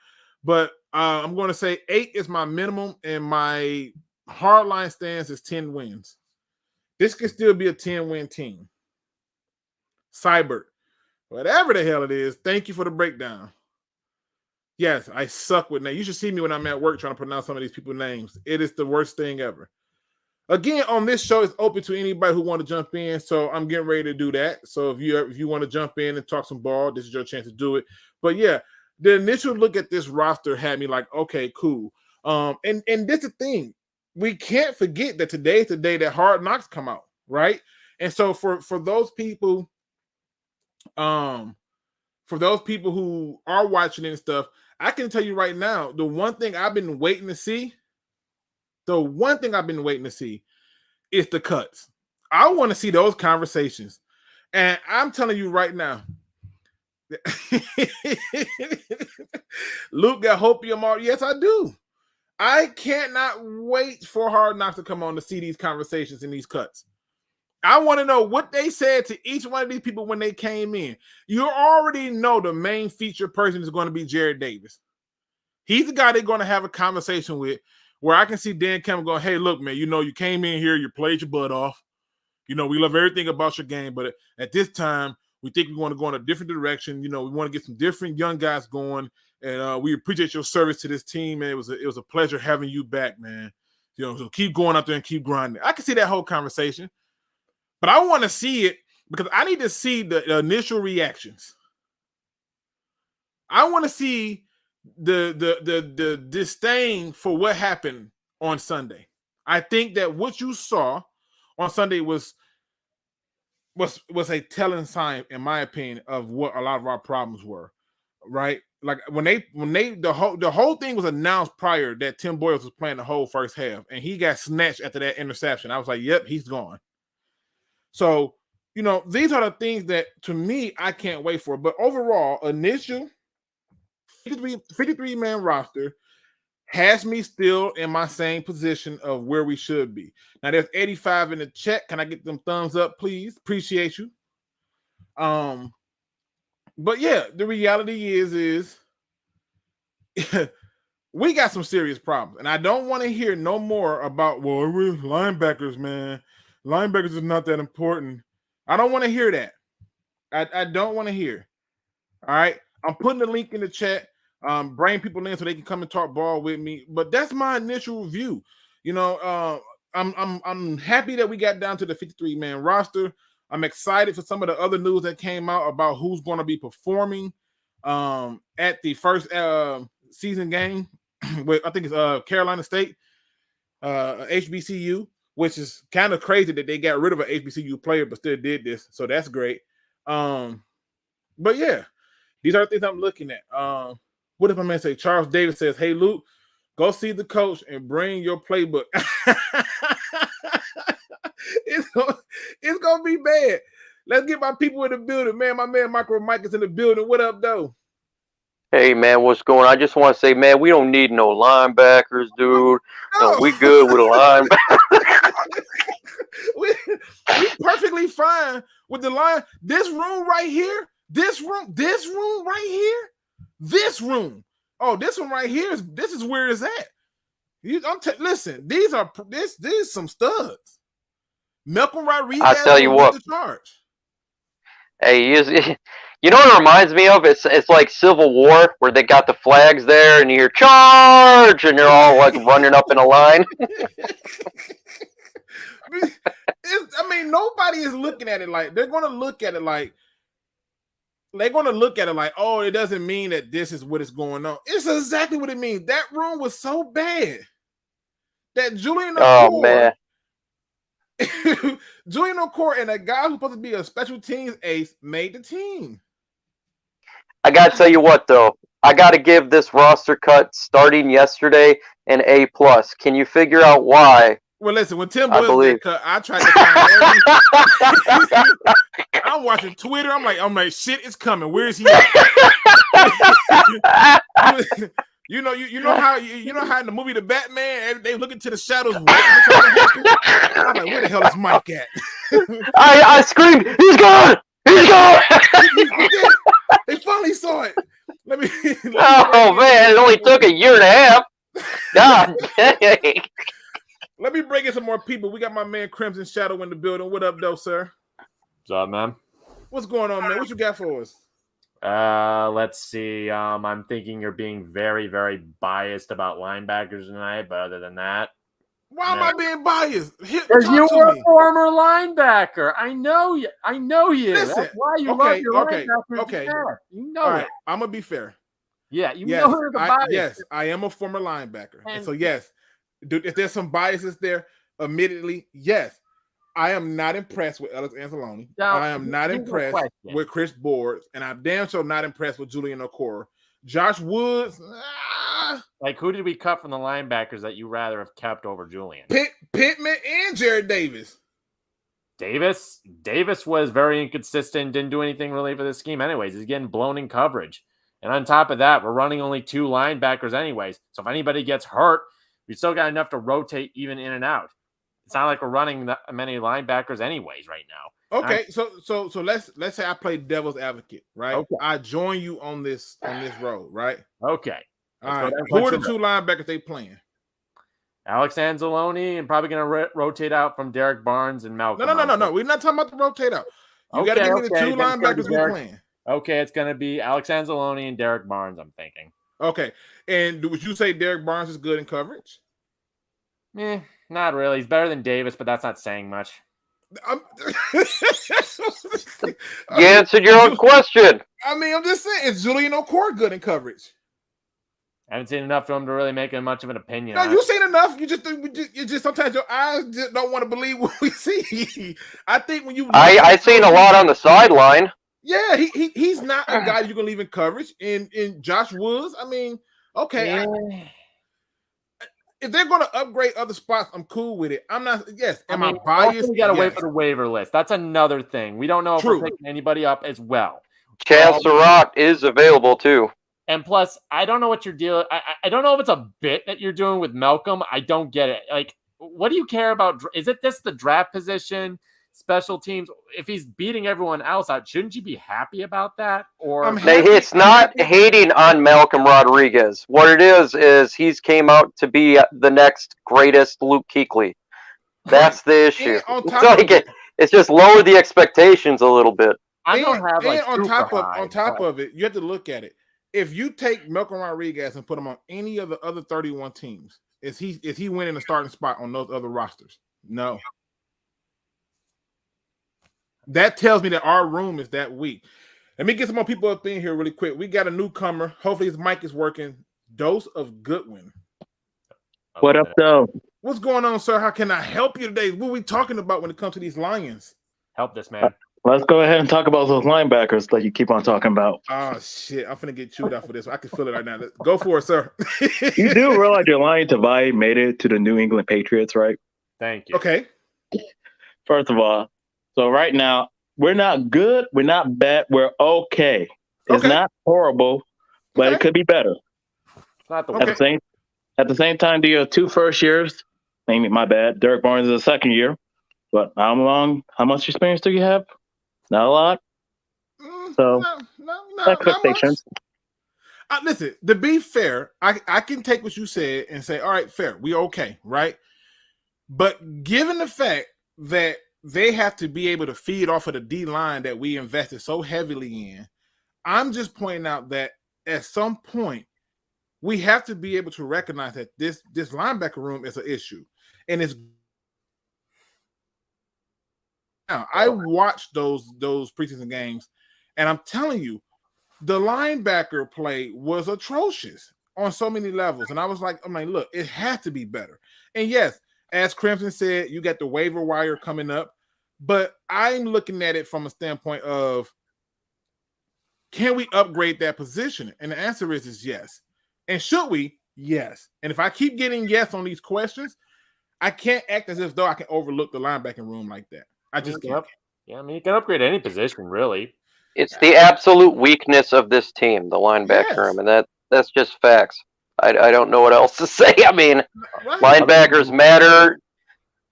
But I'm going to say 8 is my minimum, and my hardline stance is 10 wins. This could still be a 10-win team. Cybert, whatever the hell it is, thank you for the breakdown. Yes, I suck with names. You should see me when I'm at work trying to pronounce some of these people's names. It is the worst thing ever. Again, on this show, it's open to anybody who want to jump in, so I'm getting ready to do that. So if you want to jump in and talk some ball, this is your chance to do it. But yeah, the initial look at this roster had me like, okay, cool. And this is the thing. We can't forget that today's the day that Hard Knocks come out, right? And so for those people, who are watching it and stuff, I can tell you right now, the one thing I've been waiting to see is the cuts. I want to see those conversations. And I'm telling you right now, Luke got hopium all. Yes, I do. I cannot wait for Hard Knocks to come on to see these conversations and these cuts. I want to know what they said to each one of these people when they came in. You already know the main featured person is going to be Jared Davis. He's the guy they're going to have a conversation with, where I can see Dan Campbell going, hey, look, man, you came in here, you played your butt off. We love everything about your game, but at this time, we think we want to go in a different direction. We want to get some different young guys going, and we appreciate your service to this team, man. It was a pleasure having you back, man. So keep going out there and keep grinding. I can see that whole conversation. But I want to see it because I need to see the initial reactions. I want to see the disdain for what happened on Sunday. I think that what you saw on Sunday was a telling sign, in my opinion, of what a lot of our problems were. Right? Like the whole thing was announced prior that Tim Boyles was playing the whole first half, and he got snatched after that interception. I was like, yep, he's gone. So, these are the things that, to me, I can't wait for. But overall, initial 53-man roster has me still in my same position of where we should be. Now, there's 85 in the chat. Can I get them thumbs up, please? Appreciate you. But, yeah, the reality is we got some serious problems. And I don't want to hear no more about, well, we're linebackers, man. Linebackers is not that important. I don't want to hear that. I don't want to hear. All right. I'm putting the link in the chat. Bring people in so they can come and talk ball with me. But that's my initial view. I'm happy that we got down to the 53-man roster. I'm excited for some of the other news that came out about who's going to be performing at the first season game with, I think it's Carolina State, HBCU. Which is kind of crazy that they got rid of an HBCU player but still did this. So that's great. But yeah, these are the things I'm looking at. What if my man say? Charles Davis says, hey, Luke, Go see the coach and bring your playbook. It's gonna be bad. Let's get my people in the building, man. My man Micro Mike is in the building. What up, though? Hey, man, what's going on? I just want to say, man, we don't need no linebackers, dude. No, we good with a linebacker. we perfectly fine with the line. This room right here, this room right here, this room. Oh, this one right here this is where it's at. Listen, these is some studs. Malcolm Rodriguez. I tell you what. The charge. Hey, you know what it reminds me of? It's like Civil War where they got the flags there and you hear charge and they're all like running up in a line. I mean, nobody is looking at it like they're going to look at it like oh, it doesn't mean that this is what is going on. It's exactly what it means. That room was so bad that Julian Okoye, Julian Okoye and a guy who's supposed to be a special teams ace made the team. I got to tell you what, though. I got to give this roster cut starting yesterday an A+. Can you figure out why? Well, listen, when Tim Boyle cut, I tried to find I'm watching Twitter. I'm like, shit is coming. Where is he at? you know how in the movie The Batman, they look into the shadows. I'm like, where the hell is Mike at? I screamed, he's gone! He's gone! They finally saw it. Let me man, it only took a year and a half. God dang. Let me bring in some more people. We got my man Crimson Shadow in the building. What up, though, sir? What's up, man? What's going on, man? What you got for us? Let's see. I'm thinking you're being very, very biased about linebackers tonight, but other than that, why am I being biased? Because you were a former linebacker. I know you. Listen, that's why you love your linebackers. Okay. You know all right, it. I'm gonna be fair. Yeah, you know who the bias. Yes, I am a former linebacker, and so yes, dude, if there's some biases there, admittedly, yes. I am not impressed with Ellis Anzalone. I am not impressed with Chris Boards, and I'm damn sure not impressed with Julian Okoye. Josh Woods. Like, who did we cut from the linebackers that you rather have kept over Julian? Pittman and Jared Davis. Davis was very inconsistent, didn't do anything really for this scheme anyways. He's getting blown in coverage. And on top of that, we're running only 2 linebackers anyways. So if anybody gets hurt, we still got enough to rotate even in and out. It's not like we're running that many linebackers anyways right now. Okay, so let's say I play devil's advocate, right? Okay. I join you on this road, right? Okay. All right. Who are the 2 linebackers they playing? Alex Anzalone and probably going to rotate out from Derek Barnes and Malcolm. No. We're not talking about the rotate out. You got to give me the 2 linebackers we're playing. Okay, it's going to be Alex Anzalone and Derek Barnes, I'm thinking. Okay. And would you say Derek Barnes is good in coverage? Not really. He's better than Davis, but that's not saying much. You answered your own question. I mean, I'm just saying, is Julian Okoye good in coverage? I haven't seen enough of him to really make much of an opinion. No, you've seen enough. You just sometimes your eyes just don't want to believe what we see. I think when you I seen a lot on the sideline. Yeah, he's not a guy you can leave in coverage. In Josh Woods, I mean, okay. Yeah. If they're going to upgrade other spots, I'm cool with it. I'm not. Yes, am I biased? We got to wait for the waiver list. That's another thing. We don't know if we're picking anybody up as well. Chaz Surratt is available too. And plus, I don't know what you're dealing. I don't know if it's a bit that you're doing with Malcolm. I don't get it. Like, what do you care about? Is it this the draft position, special teams? If he's beating everyone else out, shouldn't you be happy about that? Or it's not hating on Malcolm Rodriguez. What it is he's came out to be the next greatest Luke Kuechly. That's the issue. It's just lower the expectations a little bit. I don't have like on top of it, you have to look at it. If you take Malcolm Rodriguez and put him on any of the other 31 teams, is he winning a starting spot on those other rosters? No. That tells me that our room is that weak. Let me get some more people up in here really quick. We got a newcomer. Hopefully his mic is working. Dose of Goodwin. What up, though? What's going on, sir? How can I help you today? What are we talking about when it comes to these Lions? Help this man. Let's go ahead and talk about those linebackers like you keep on talking about. Oh, shit. I'm finna get chewed out for this one. I can feel it right now. Go for it, sir. You do realize your Lion Tavai made it to the New England Patriots, right? Thank you. Okay. First of all, so right now, we're not good. We're not bad. We're okay. It's not horrible, but it could be better. It's not the At the same time, do you have 2 first years? Maybe my bad. Derek Barnes is a second year. But how much experience do you have? Not a lot. So, no, expectations. Listen, to be fair, I can take what you said and say, all right, fair. We okay, right? But given the fact that they have to be able to feed off of the D-line that we invested so heavily in, I'm just pointing out that at some point, we have to be able to recognize that this linebacker room is an issue. And it's now, I watched those preseason games, and I'm telling you, the linebacker play was atrocious on so many levels. And I was like, look, it has to be better. And yes, as Crimson said, you got the waiver wire coming up, but I'm looking at it from a standpoint of, can we upgrade that position? And the answer is yes. And should we? Yes. And if I keep getting yes on these questions, I can't act as if though I can overlook the linebacking room like that. I just can't. Yeah, I mean, you can upgrade any position, really. It's the absolute weakness of this team, the linebacker room, and that's just facts. I don't know what else to say. I mean, linebackers matter.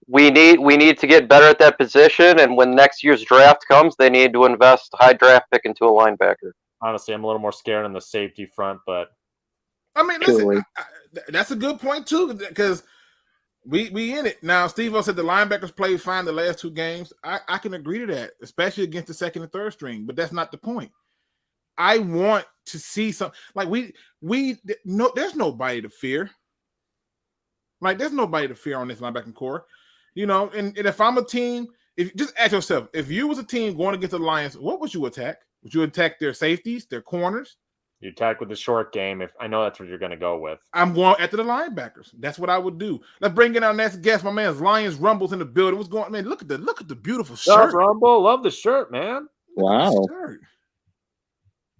We need to get better at that position, and when next year's draft comes, they need to invest a high draft pick into a linebacker. Honestly, I'm a little more scared on the safety front, but I mean, listen, that's a good point too, because we in it now. Steve-O said the linebackers played fine the last 2 games. I can agree to that, especially against the second and third string. But that's not the point. I want to see something like there's nobody to fear. Like there's nobody to fear on this linebacking core, And if I'm a team, if just ask yourself, if you was a team going against the Lions, what would you attack? Would you attack their safeties, their corners? You attack with the short game. If I know that's what you're going to go with. I'm going after the linebackers. That's what I would do. Let's bring in our next guest. My man's Lions Rumbles in the building. What's going on? Man, look at the beautiful shirt. Rumble, love the shirt, man. Wow.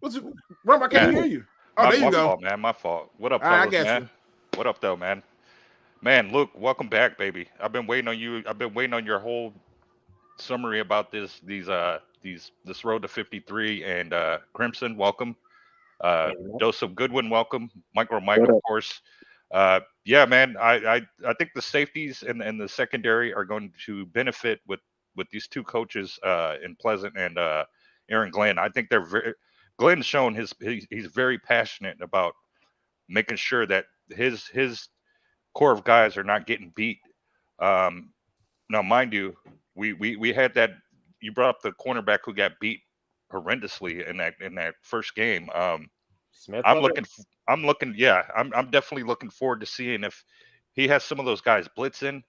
What's it? Rumble, I can't hear you. Oh, there you go. Fault, man. My fault. What up, fellas, man? What up, though, man? Man, Luke, welcome back, baby. I've been waiting on you. I've been waiting on your whole summary about this road to 53 and Crimson. Welcome. Joseph Goodwin, welcome. Mike, of course. Yeah, man. I think the safeties and the secondary are going to benefit with these 2 coaches in Pleasant and Aaron Glenn. I think Glenn's shown he's very passionate about making sure that his core of guys are not getting beat. Now, mind you, we had that. You brought up the cornerback who got beat horrendously in that first game. Smith. I'm definitely looking forward to seeing if he has some of those guys blitzing.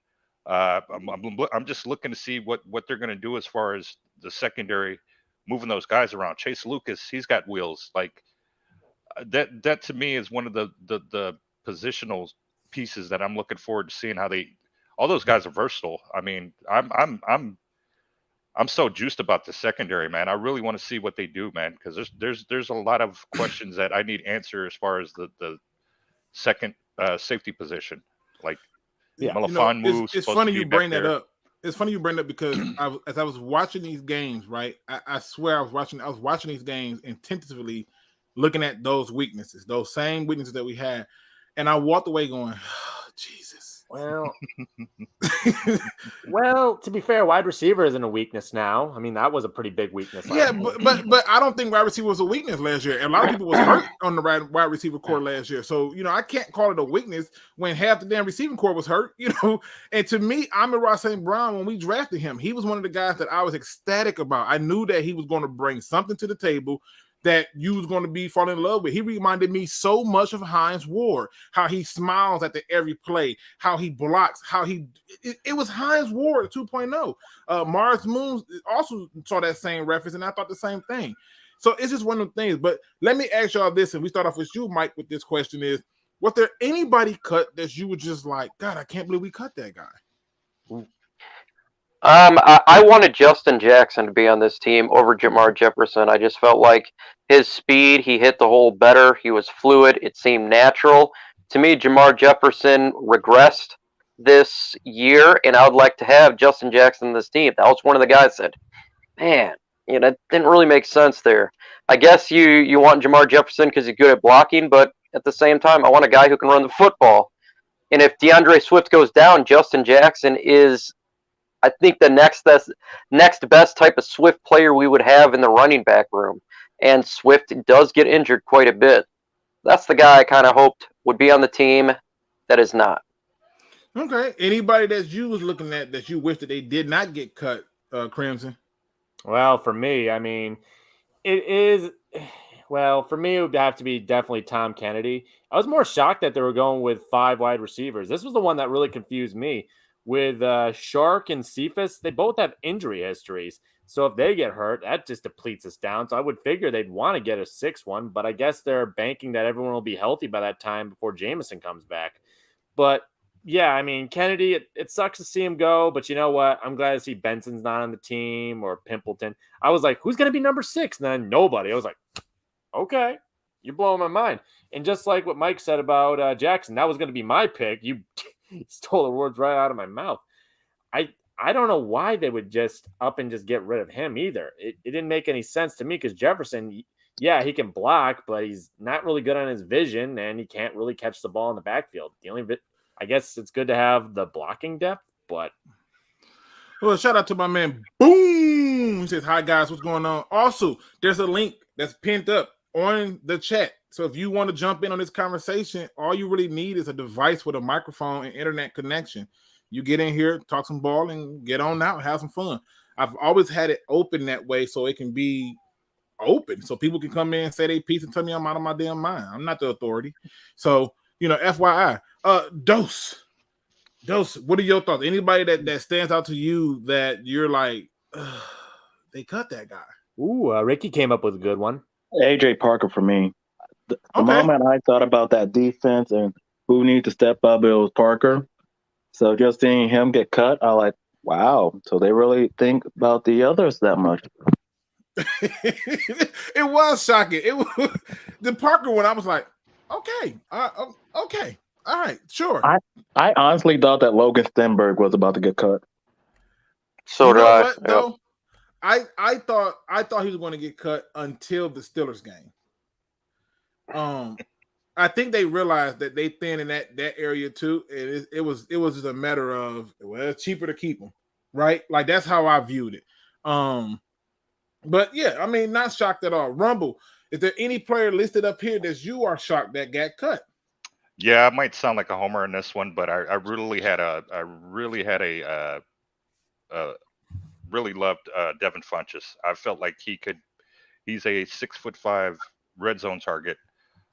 I'm just looking to see what they're going to do as far as the secondary, moving those guys around. Chase Lucas, he's got wheels. Like that to me is one of the positional pieces that I'm looking forward to seeing how all those guys are versatile. I mean, I'm so juiced about the secondary, man. I really want to see what they do, man, because there's a lot of questions that I need answer as far as the second safety position. Like Malafon it's funny you bring that up. It's funny you bring that up because as I was watching these games, right? I swear I was watching these games intentionally, looking at those weaknesses, those same weaknesses that we had, and I walked away going, oh, Jesus. Well, to be fair, wide receiver isn't a weakness now. I mean, that was a pretty big weakness. Yeah, but I don't think wide receiver was a weakness last year. And a lot of people was hurt on the wide receiver core last year. So, I can't call it a weakness when half the damn receiving core was hurt, And to me, Amon-Ra St. Brown, when we drafted him, he was one of the guys that I was ecstatic about. I knew that he was going to bring something to the table that you was going to be falling in love with. He reminded me so much of Hines Ward, how he smiles at every play, how he blocks, it was Hines Ward 2.0. Mars Moon also saw that same reference, and I thought the same thing. So it's just one of the things. But let me ask y'all this, and we start off with you, Mike, with this question is, was there anybody cut that you were just like, God, I can't believe we cut that guy? I wanted Justin Jackson to be on this team over Jamar Jefferson. I just felt like his speed, he hit the hole better. He was fluid. It seemed natural. To me, Jamar Jefferson regressed this year, and I would like to have Justin Jackson on this team. That was one of the guys that said, man, it didn't really make sense there. I guess you want Jamar Jefferson because he's good at blocking, but at the same time, I want a guy who can run the football. And if DeAndre Swift goes down, Justin Jackson is, I think, the next best type of Swift player we would have in the running back room. And Swift does get injured quite a bit. That's the guy I kind of hoped would be on the team that is not. Okay. Anybody that you was looking at that you wish that they did not get cut, Crimson? Well, for me, I mean, it is. Well, for me, it would have to be definitely Tom Kennedy. I was more shocked that they were going with 5 wide receivers. This was the one that really confused me. With Shark and Cephas, they both have injury histories. So if they get hurt, that just depletes us down. So I would figure they'd want to get a 6th one, but I guess they're banking that everyone will be healthy by that time before Jameson comes back. But yeah, I mean, Kennedy, it sucks to see him go, but you know what? I'm glad to see Benson's not on the team or Pimpleton. I was like, who's going to be number 6? And then nobody. I was like, okay, you're blowing my mind. And just like what Mike said about Jackson, that was going to be my pick. You stole the words right out of my mouth. I don't know why they would just up and just get rid of him either. It didn't make any sense to me because Jefferson, yeah, he can block, but he's not really good on his vision, and he can't really catch the ball in the backfield. The only bit, I guess it's good to have the blocking depth, but. Well, shout out to my man, Boom. He says, hi, guys, what's going on? Also, there's a link that's pinned up on the chat. So if you want to jump in on this conversation, all you really need is a device with a microphone and internet connection. You get in here, talk some ball, and get on out, have some fun. I've always had it open that way so it can be open, so people can come in and say their piece and tell me I'm out of my damn mind. I'm not the authority. So, FYI. Dose, what are your thoughts? Anybody that stands out to you that you're like, they cut that guy? Ooh, Ricky came up with a good one. AJ Parker for me. The moment I thought about that defense and who needs to step up, it was Parker. So just seeing him get cut, I like, wow. So they really think about the others that much. It was shocking. It was the Parker one. I was like, okay, okay, all right, sure. I honestly thought that Logan Stenberg was about to get cut. So did I. What, though? I thought he was going to get cut until the Steelers game. I think they realized that they thin in that area too. It was just a matter of, well, it's cheaper to keep them, right? Like that's how I viewed it. But yeah, I mean, not shocked at all. Rumble, is there any player listed up here that you are shocked that got cut? Yeah, I might sound like a homer in this one, but I really loved Devin Funchess. I felt like he's a 6'5" red zone target.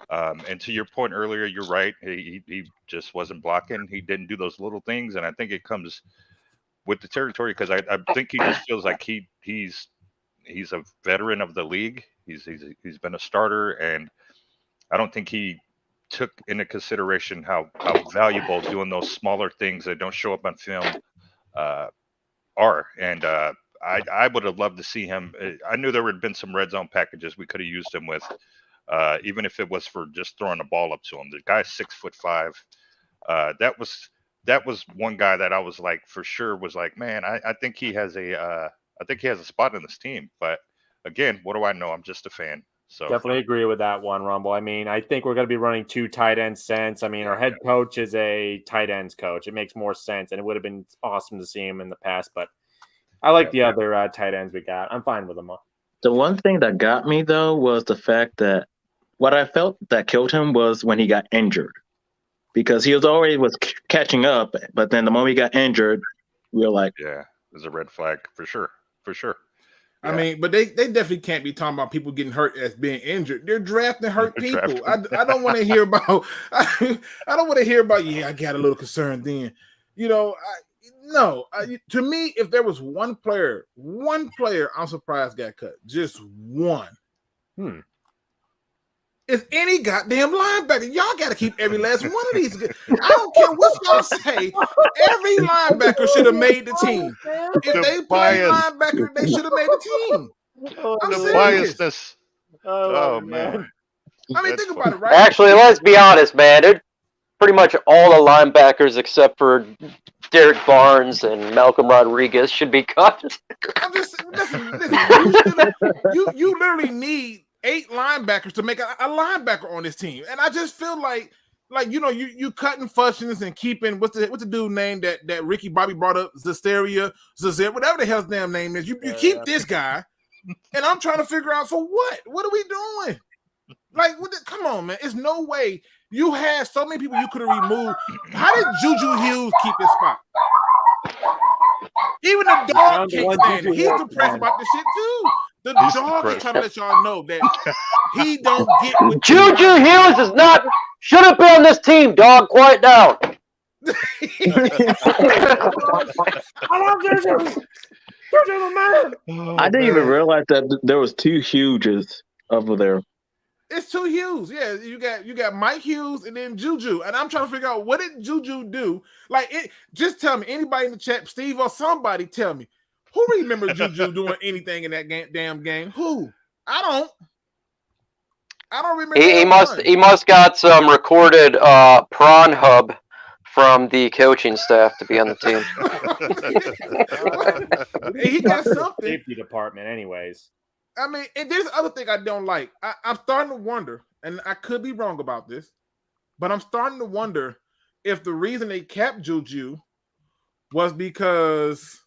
And to your point earlier, you're right. He just wasn't blocking. He didn't do those little things, and I think it comes with the territory because I think he just feels like he's a veteran of the league. He's been a starter, and I don't think he took into consideration how valuable doing those smaller things that don't show up on film are. And I would have loved to see him. I knew there would have been some red zone packages we could have used him with. Even if it was for just throwing the ball up to him. The guy's 6'5". That was one guy that I was like, for sure was like, man, I think he has a spot in this team. But again, what do I know? I'm just a fan. So definitely agree with that one, Rumble. I mean, I think we're going to be running 2 tight end sets. I mean, our head coach is a tight ends coach. It makes more sense, and it would have been awesome to see him in the past. But I like the other tight ends we got. I'm fine with them all. The one thing that got me, though, was the fact that what I felt that killed him was when he got injured. Because he was catching up, but then the moment he got injured, we were like... Yeah, there's a red flag for sure. I mean, but they definitely can't be talking about people getting hurt as being injured. They're drafting hurt people. I don't want to hear about... I don't want to hear about, yeah, I got a little concerned then. To me, if there was one player I'm surprised got cut. Just one. is any goddamn linebacker. Y'all got to keep every last one of these. I don't care what y'all say. Every linebacker should have made the team. If they play linebacker, they should have made the team. I'm serious. Biasness. Oh man. I mean, think about it, right? Actually, let's be honest, man. They're pretty much all the linebackers except for Derek Barnes and Malcolm Rodriguez should be cut. I'm just listen. You literally need 8 linebackers to make a linebacker on this team, and I just feel like you cutting functions and keeping what's the dude name that Ricky Bobby brought up, Zazeria, whatever the hell's damn name is. You keep this guy, and I'm trying to figure out for what? What are we doing? Like, come on, man. It's no way you had so many people you could have removed. How did Juju Hughes keep his spot? Even the dog can't stand it. He's depressed about this shit too. The dog is trying to let y'all know that he don't get what Juju Hughes is not shouldn't be on this team, dog. Quiet down. I love Juju. Juju's a man. I didn't even realize that there was 2 Hughes over there. It's 2 Hughes. Yeah, you got Mike Hughes and then Juju. And I'm trying to figure out what did Juju do? Just tell me, anybody in the chat, Steve or somebody tell me. Who remember Juju doing anything in that damn game? Who? I don't remember. He must got some recorded prawn hub from the coaching staff to be on the team. He got something. Safety department, anyways. I mean, and there's the other thing I don't like. I'm starting to wonder, and I could be wrong about this, but I'm starting to wonder if the reason they kept Juju was because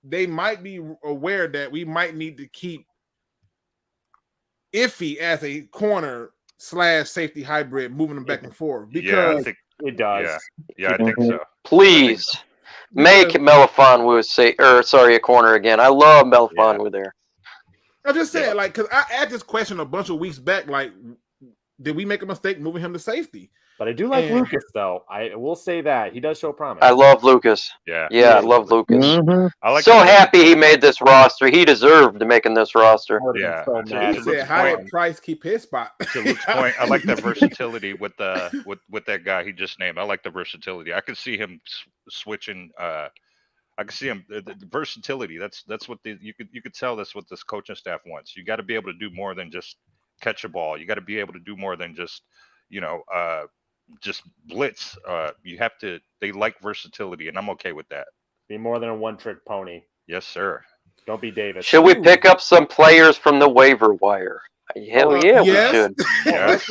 they might be aware that we might need to keep Iffy as a corner / safety hybrid, moving them back and forth. Because I think it does. Yeah, I think so. Please make Melifonwu a corner again. I love Melifonwu there. I'm just saying, because I asked this question a bunch of weeks back, did we make a mistake moving him to safety? But I do like Lucas, though. I will say that. He does show promise. I love Lucas. Yeah, I love Lucas. Mm-hmm. I like happy he made this roster. He deserved making this roster. Yeah. He said, how did Price keep his spot? To Luke's point, I like that versatility with that guy he just named. I like the versatility. I could see him switching. I can see him the versatility. That's what you could tell that's what this coaching staff wants. You got to be able to do more than just catch a ball. You got to be able to do more than just just blitz. They like versatility, and I'm okay with that. Be more than a one-trick pony. Yes, sir. Don't be Davis. Should we pick up some players from the waiver wire? Hell yeah, we should. Yes.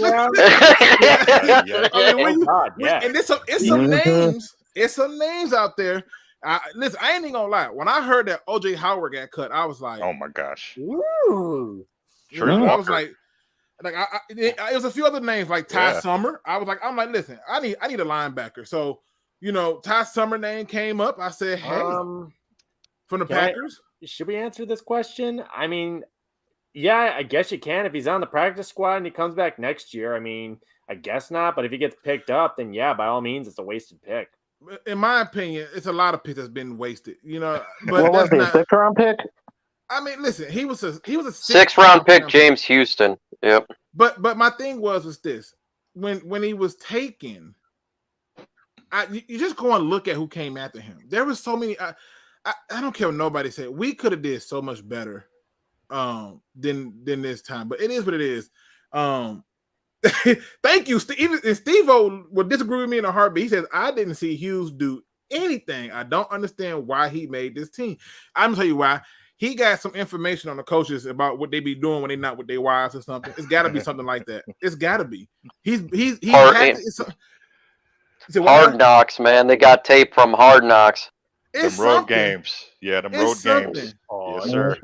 And it's some names. It's some names out there. Listen, I ain't even gonna lie. When I heard that OJ Howard got cut, I was like, "Oh my gosh!" Ooh. I was like, it was a few other names like Ty Summer. I'm like, listen, I need a linebacker. So, Ty Summer name came up. I said, hey, from the Packers. Should we answer this question? I mean, yeah, I guess you can if he's on the practice squad and he comes back next year. I mean, I guess not. But if he gets picked up, then yeah, by all means, it's a wasted pick. In my opinion, it's a lot of picks that's been wasted. But what was he, a 6th-round pick? I mean, listen, he was a 6th-round pick, James Houston. Yep. But my thing was this: when he was taken, you just go and look at who came after him. There was so many. I don't care what nobody said. We could have did so much better than this time. But it is what it is. Thank you, Steve. Even Steve-O will disagree with me in a heartbeat. He says, I didn't see Hughes do anything. I don't understand why he made this team. I'm going to tell you why. He got some information on the coaches about what they be doing when they're not with their wives or something. It's got to be something like that. It's got to be. Hard Knocks, man. They got tape from Hard Knocks. It's them road something. Games. Yeah, them road games. Oh, yes, sir.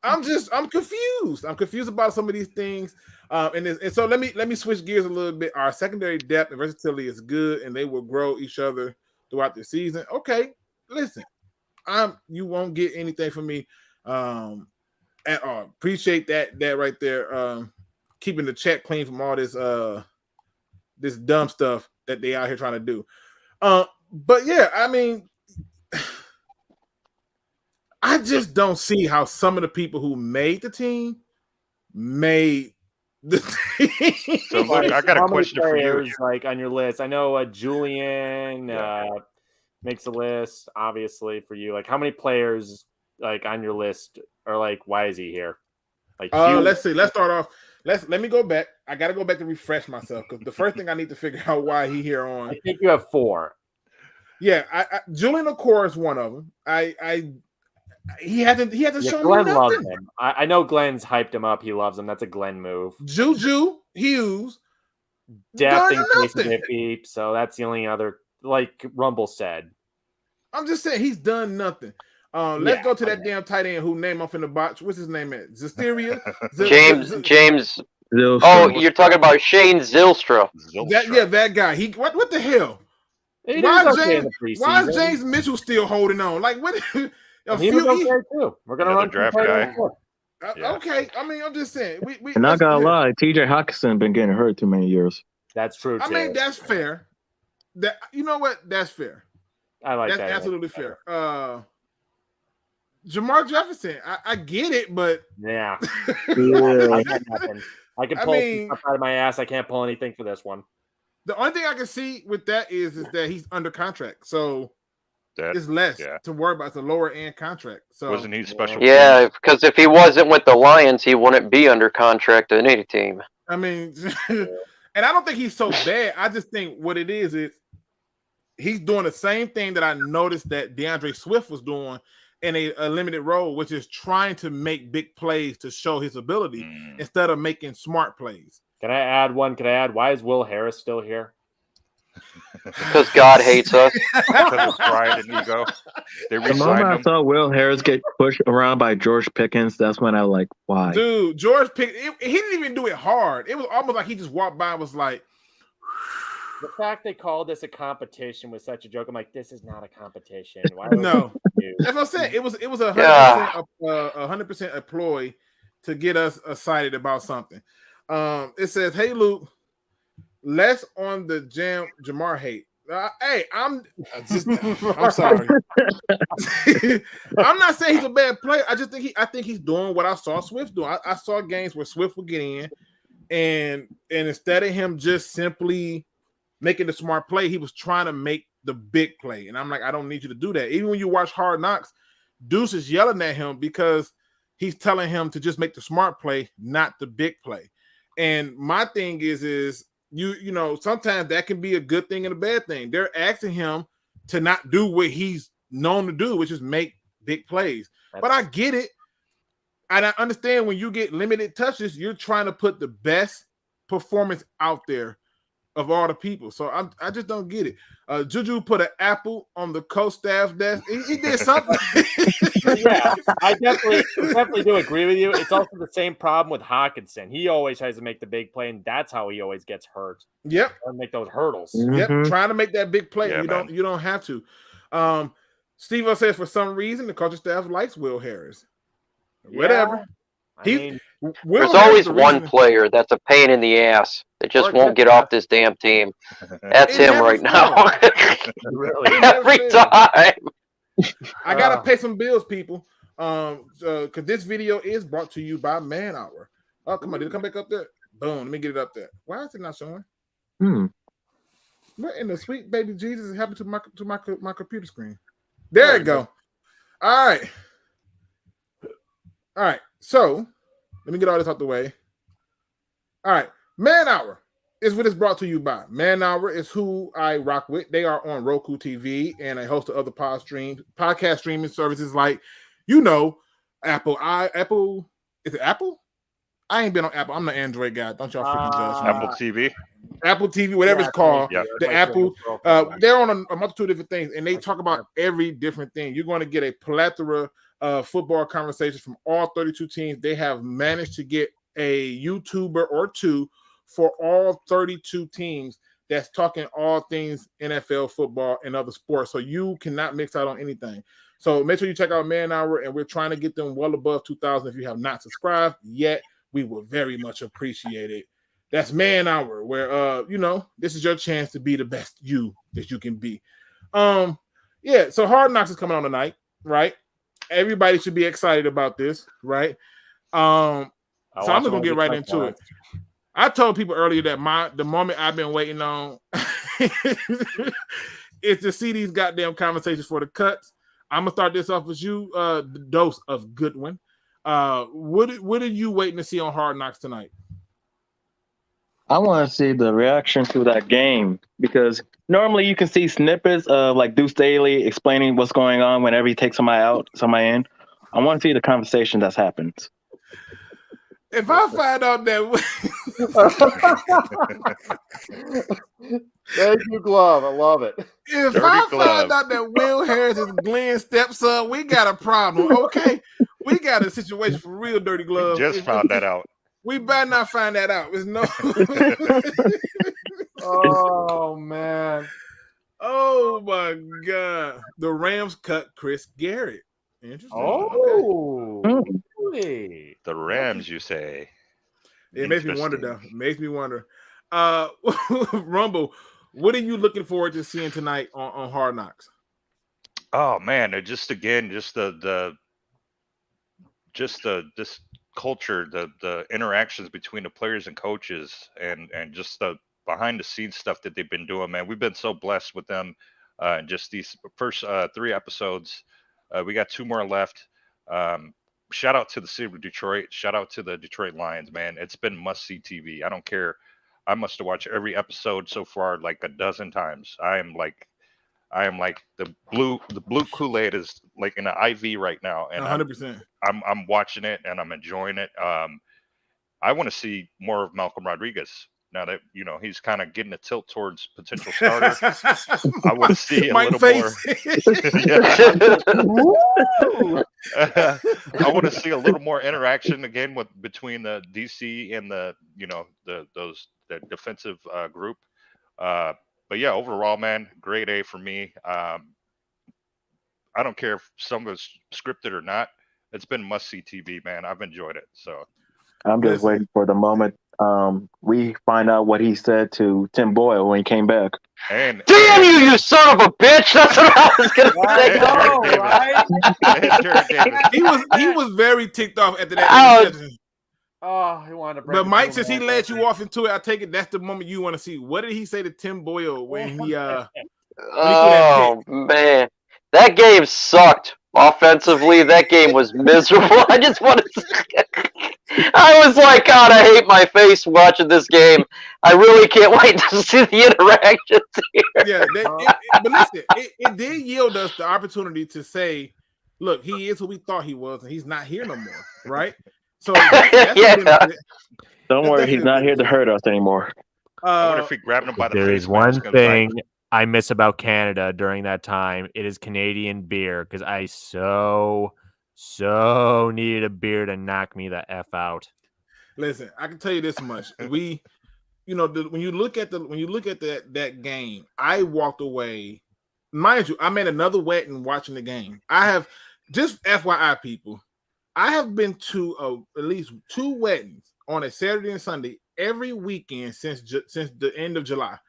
I'm confused. I'm confused about some of these things. And so let me switch gears a little bit. Our secondary depth and versatility is good, and they will grow each other throughout the season. Okay, listen, you won't get anything from me at all. Appreciate that right there. Keeping the check clean from all this this dumb stuff that they out here trying to do. But yeah, I mean, I just don't see how some of the people who made the team made the team. So look, I got a question for you. Like on your list, I know Julian makes a list, obviously for you. Like, how many players like on your list are like, why is he here? Like, let's see. Let's start off. Let me go back. I got to go back to refresh myself because the first thing I need to figure out why he here on. I think you have 4. Yeah, Julian Okor is one of them. He hasn't shown Glenn me loves nothing. him. I know Glenn's hyped him up. He loves him. That's a Glenn move. Juju Hughes, Depth in case of it beep. So that's the only other, like Rumble said. I'm just saying he's done nothing. Let's go to that damn tight end who name off in the box. What's his name at? Zisteria? James. Zylstra. Oh, you're talking about Shane Zylstra. That guy. What the hell? Why is James Mitchell still holding on? Like what? He was okay too. We're gonna run draft guy. Okay, I mean, I'm just saying. We not gonna lie, TJ Hawkinson been getting hurt too many years. That's true. Too. I mean, that's fair. That you know what? That's fair. I like that. That's absolutely fair. Jamar Jefferson, I get it, but yeah. Yeah. I can pull stuff out of my ass. I can't pull anything for this one. The only thing I can see with that is that he's under contract, so it's less to worry about. It's a lower end contract. So wasn't he special? Yeah, because if he wasn't with the Lions, he wouldn't be under contract to any team. I mean, and I don't think he's so bad. I just think what it is he's doing the same thing that I noticed that DeAndre Swift was doing in a limited role, which is trying to make big plays to show his ability instead of making smart plays. Can I add one? Why is Will Harris still here? Because God hates us. Because of pride and ego. The moment I saw Will Harris get pushed around by George Pickens, that's when I was like, why? Dude, George Pickens, he didn't even do it hard. It was almost like he just walked by and was like, the fact they called this a competition was such a joke. I'm like, this is not a competition. Why no, that's what I'm saying. It was 100% a ploy to get us excited about something. It says, "Hey Luke, less on the Jamar hate." I'm sorry. I'm not saying he's a bad player. I think he's doing what I saw Swift do. I saw games where Swift would get in, and instead of him just simply making the smart play, he was trying to make the big play. And I'm like, I don't need you to do that. Even when you watch Hard Knocks, Deuce is yelling at him because he's telling him to just make the smart play, not the big play. And my thing is you know, sometimes that can be a good thing and a bad thing. They're asking him to not do what he's known to do, which is make big plays. But I get it. And I understand when you get limited touches, you're trying to put the best performance out there of all the people. So I just don't get it. Juju put an apple on the coach staff desk. He did something. Yeah, I definitely do agree with you. It's also the same problem with Hawkinson. He always tries to make the big play, and that's how he always gets hurt. Yep. Make those hurdles. Yep. Trying to make that big play. You don't have to. Steve says for some reason the coaching staff likes Will Harris. Whatever. There's always one player that's a pain in the ass that just won't get off this damn team. That's him right now. Every time. I gotta pay some bills, people. Because this video is brought to you by Man Hour. Oh, come on, did it come back up there? Boom, let me get it up there. Why is it not showing? What in the sweet baby Jesus happened to my computer screen? There you go. All right. So let me get all this out the way. All right, Man Hour is what it's brought to you by. Man Hour is who I rock with. They are on Roku TV and a host of other podcast streaming services like, you know, Apple. Is it Apple? I ain't been on Apple. I'm the Android guy. Don't y'all freaking judge me. Apple TV, whatever it's called. Yeah. The Apple. They're on a multitude of different things, and they talk about every different thing. You're going to get a plethora of football conversations from all 32 teams. They have managed to get a YouTuber or two for all 32 teams that's talking all things NFL, football, and other sports. So you cannot mix out on anything. So make sure you check out Man Hour, and we're trying to get them well above 2,000. If you have not subscribed yet, we will very much appreciate it. That's Man Hour, where you know, this is your chance to be the best you that you can be. Yeah, so Hard Knocks is coming on tonight, right? Everybody should be excited about this, right? So I'm just gonna get right into it. I told people earlier that the moment I've been waiting on is to see these goddamn conversations for the cuts. I'm gonna start this off with you, the dose of Goodwin. What are you waiting to see on Hard Knocks tonight? I want to see the reaction to that game because normally you can see snippets of like Deuce Staley explaining what's going on whenever he takes somebody out, somebody in. I want to see the conversation that's happened. If I find out that thank you, Glove. I love it. If I find out that Will Harris is Glenn's stepson, we got a problem. Okay, we got a situation for real, Dirty Glove. Just found that out. We better not find that out. There's no. Oh man. Oh my God. The Rams cut Chris Garrett. Interesting. Oh. Okay. Really? The Rams, you say? It makes me wonder, though. It makes me wonder. Rumble, what are you looking forward to seeing tonight on Hard Knocks? Oh man, just again, this culture, the interactions between the players and coaches, and just the behind the scenes stuff that they've been doing, man. We've been so blessed with them. Just these first 3 episodes. We got 2 more left. Shout out to the city of Detroit. Shout out to the Detroit Lions, man. It's been must-see TV. I don't care. I must have watched every episode so far like a dozen times. I am like the blue Kool-Aid is like in an IV right now, and 100%. I'm watching it and I'm enjoying it. I want to see more of Malcolm Rodriguez now that he's kind of getting a tilt towards potential starter. I want to see a little more. I want to see a little more interaction again between the DC and the defensive group. But yeah, overall, man, grade A for me. I don't care if some of it's scripted or not. It's been must-see TV, man. I've enjoyed it. So I'm just waiting for the moment we find out what he said to Tim Boyle when he came back. And damn you son of a bitch! That's what I was gonna say. Right? He was very ticked off after that. He wanted to break. But Mike, since he led you off into it, I take it that's the moment you want to see. What did he say to Tim Boyle when he oh man, that game sucked. Offensively, that game was miserable. I just want to I was like, God, I hate my face watching this game. I really can't wait to see the interactions here. Yeah, but listen, it did yield us the opportunity to say, look, he is who we thought he was, and he's not here no more, right? So that's don't worry, he's not here to hurt us anymore. What if we grabbed him by the face? There is one thing I miss about Canada during that time. It is Canadian beer, because I so needed a beer to knock me the F out. Listen, I can tell you this much: when you look at that game, I walked away. Mind you, I'm at another wedding watching the game. I have just FYI, people. I have been to at least 2 weddings on a Saturday and Sunday every weekend since the end of July.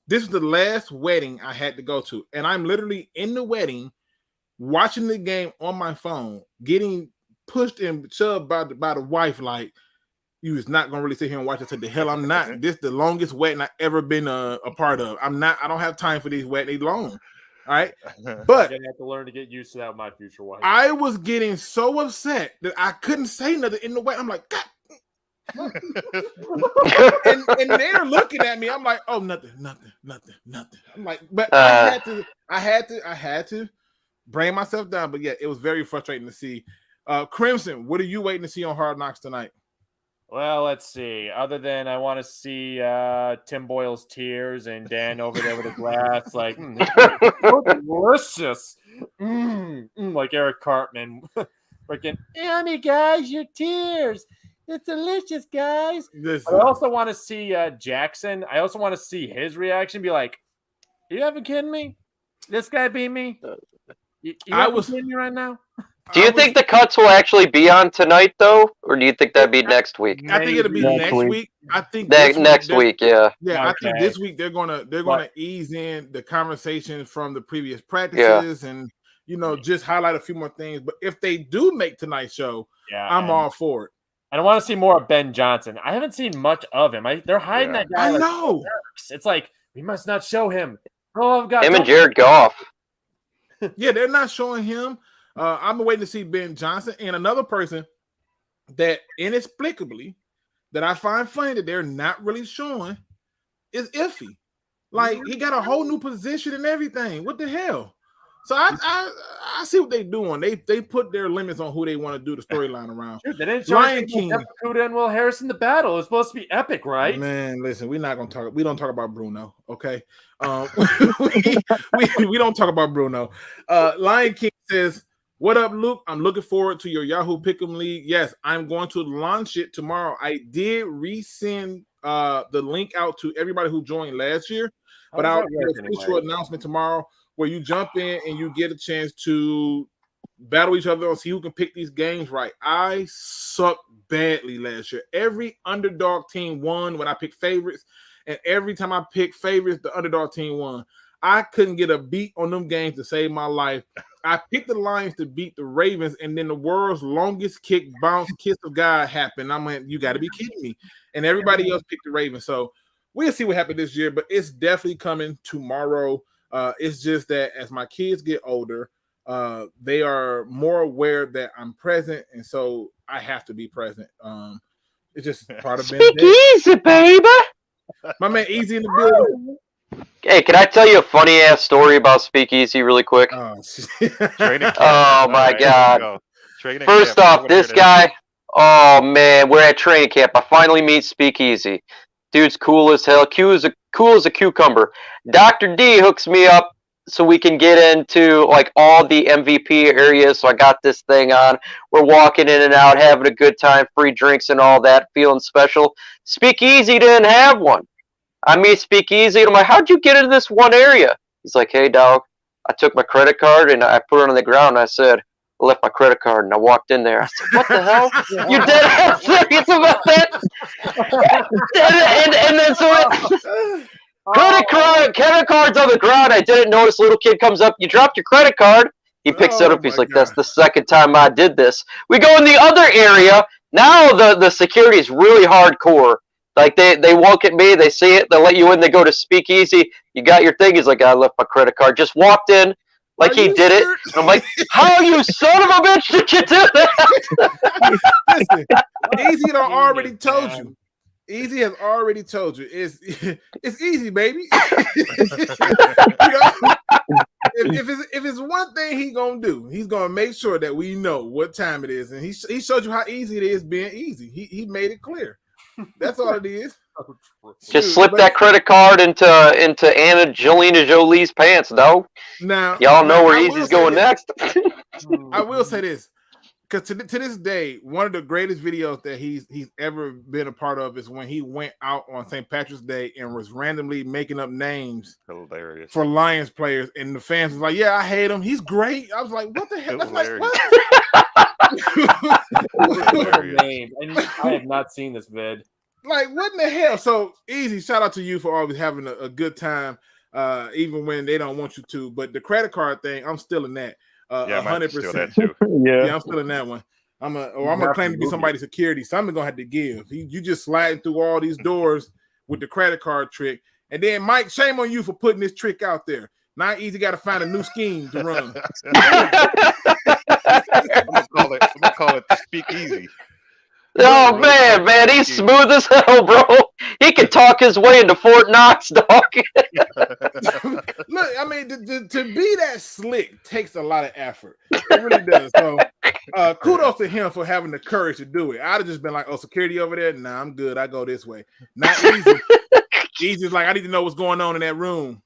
This is the last wedding I had to go to, and I'm literally in the wedding, watching the game on my phone, getting pushed and shoved by the wife. Like, you is not gonna really sit here and watch it. I said, the hell, I'm not. This is the longest wedding I've ever been a part of. I'm not. I don't have time for these weddings long. All right, but I have to learn to get used to that with my future wife. I was getting so upset that I couldn't say nothing in the wedding. I'm like, God. and they're looking at me. I'm like, oh, nothing. I'm like, but I had to bring myself down. But yeah, it was very frustrating to see. Crimson, what are you waiting to see on Hard Knocks tonight? Well, let's see. Other than I want to see Tim Boyle's tears and Dan over there with a glass, like so delicious, like Eric Cartman, freaking yummy guys, your tears. It's delicious, guys. I also want to see Jackson. I also want to see his reaction. Be like, "You haven't kidding me? This guy beat me. You kidding me right now?" Do you think the cuts will actually be on tonight, though, or do you think that'd be next week? I think it'll be next week. I think next week, yeah. Yeah, okay. I think this week they're gonna ease in the conversation from the previous practices and just highlight a few more things. But if they do make tonight's show, I'm all for it. And I want to see more of Ben Johnson. I haven't seen much of him. They're hiding that guy. I know. It's like, we must not show him. Oh, I've got him and Jared Goff. Yeah, they're not showing him. I'm waiting to see Ben Johnson. And another person that inexplicably that I find funny that they're not really showing is Iffy. Like, he got a whole new position and everything. What the hell? So I see what they're doing. They put their limits on who they want to do the storyline around. Dude, they didn't show Lion King Kuda and Will Harris in the battle. It's supposed to be epic, right? Man, listen, we're not gonna talk. We don't talk about Bruno, okay? We don't talk about Bruno. Lion King says, "What up, Luke? I'm looking forward to your Yahoo Pick'em League. Yes, I'm going to launch it tomorrow. I did resend the link out to everybody who joined last year, but I'll do a official announcement tomorrow." Where you jump in and you get a chance to battle each other and see who can pick these games right. I sucked badly last year. Every underdog team won when I picked favorites, and every time I picked favorites, the underdog team won. I couldn't get a beat on them games to save my life. I picked the Lions to beat the Ravens, and then the world's longest kick bounce kiss of God happened. I'm like, you got to be kidding me. And everybody else picked the Ravens. So we'll see what happens this year, but it's definitely coming tomorrow. It's just that as my kids get older, they are more aware that I'm present, and so I have to be present. It's just part of being SpeakEZ, baby. My man Easy in the building. Hey, can I tell you a funny ass story about SpeakEZ really quick? Oh my God! First off, this guy. Oh man, we're at training camp. I finally meet SpeakEZ. Dude's cool as hell. Cool as a cucumber. Dr. D hooks me up so we can get into like all the MVP areas. So I got this thing on. We're walking in and out, having a good time, free drinks and all that, feeling special. SpeakEZ didn't have one. I meet SpeakEZ and I'm like, how'd you get into this one area? He's like, hey, dog, I took my credit card and I put it on the ground and I said, I left my credit card and I walked in there. I said, what the hell? You dead ass serious about that? and then so credit card's on the ground. I didn't notice. Little kid comes up. You dropped your credit card. He picks it up. He's like, that's the second time I did this. We go in the other area. Now the security is really hardcore. Like they look at me. They see it. They let you in. They go to SpeakEZ. You got your thing. He's like, I left my credit card. Just walked in. Like he did it. And I'm like, how you son of a bitch did you do that? Easy done already told you. Easy has already told you. It's easy, baby. If it's one thing he's gonna do, he's gonna make sure that we know what time it is. And he showed you how easy it is being easy. He made it clear. That's all it is. Just slip that credit card into Angelina Jolie's pants, dog. Now y'all know where Easy's going next. I will say this, because to this day, one of the greatest videos that he's ever been a part of is when he went out on St. Patrick's Day and was randomly making up names for Lions players, and the fans was like, "Yeah, I hate him. He's great." I was like, "What the hell?" That's like, what? I have not seen this vid. Like, what in the hell? So Easy, shout out to you for always having a good time, even when they don't want you to. But the credit card thing, I'm still in that. 100%. Yeah, I'm still in that one. I'm gonna claim to be somebody's security. Something gonna have to give. You just sliding through all these doors with the credit card trick, and then Mike, shame on you for putting this trick out there. Now Easy got to find a new scheme to run. I'm gonna call it SpeakEZ. Oh man, he's smooth as hell, bro. He can talk his way into Fort Knox, dog. Look, I mean, to be that slick takes a lot of effort. It really does. So, kudos to him for having the courage to do it. I'd have just been like, "Oh, security over there? Nah, I'm good. I go this way." Not Easy. Easy's like, I need to know what's going on in that room.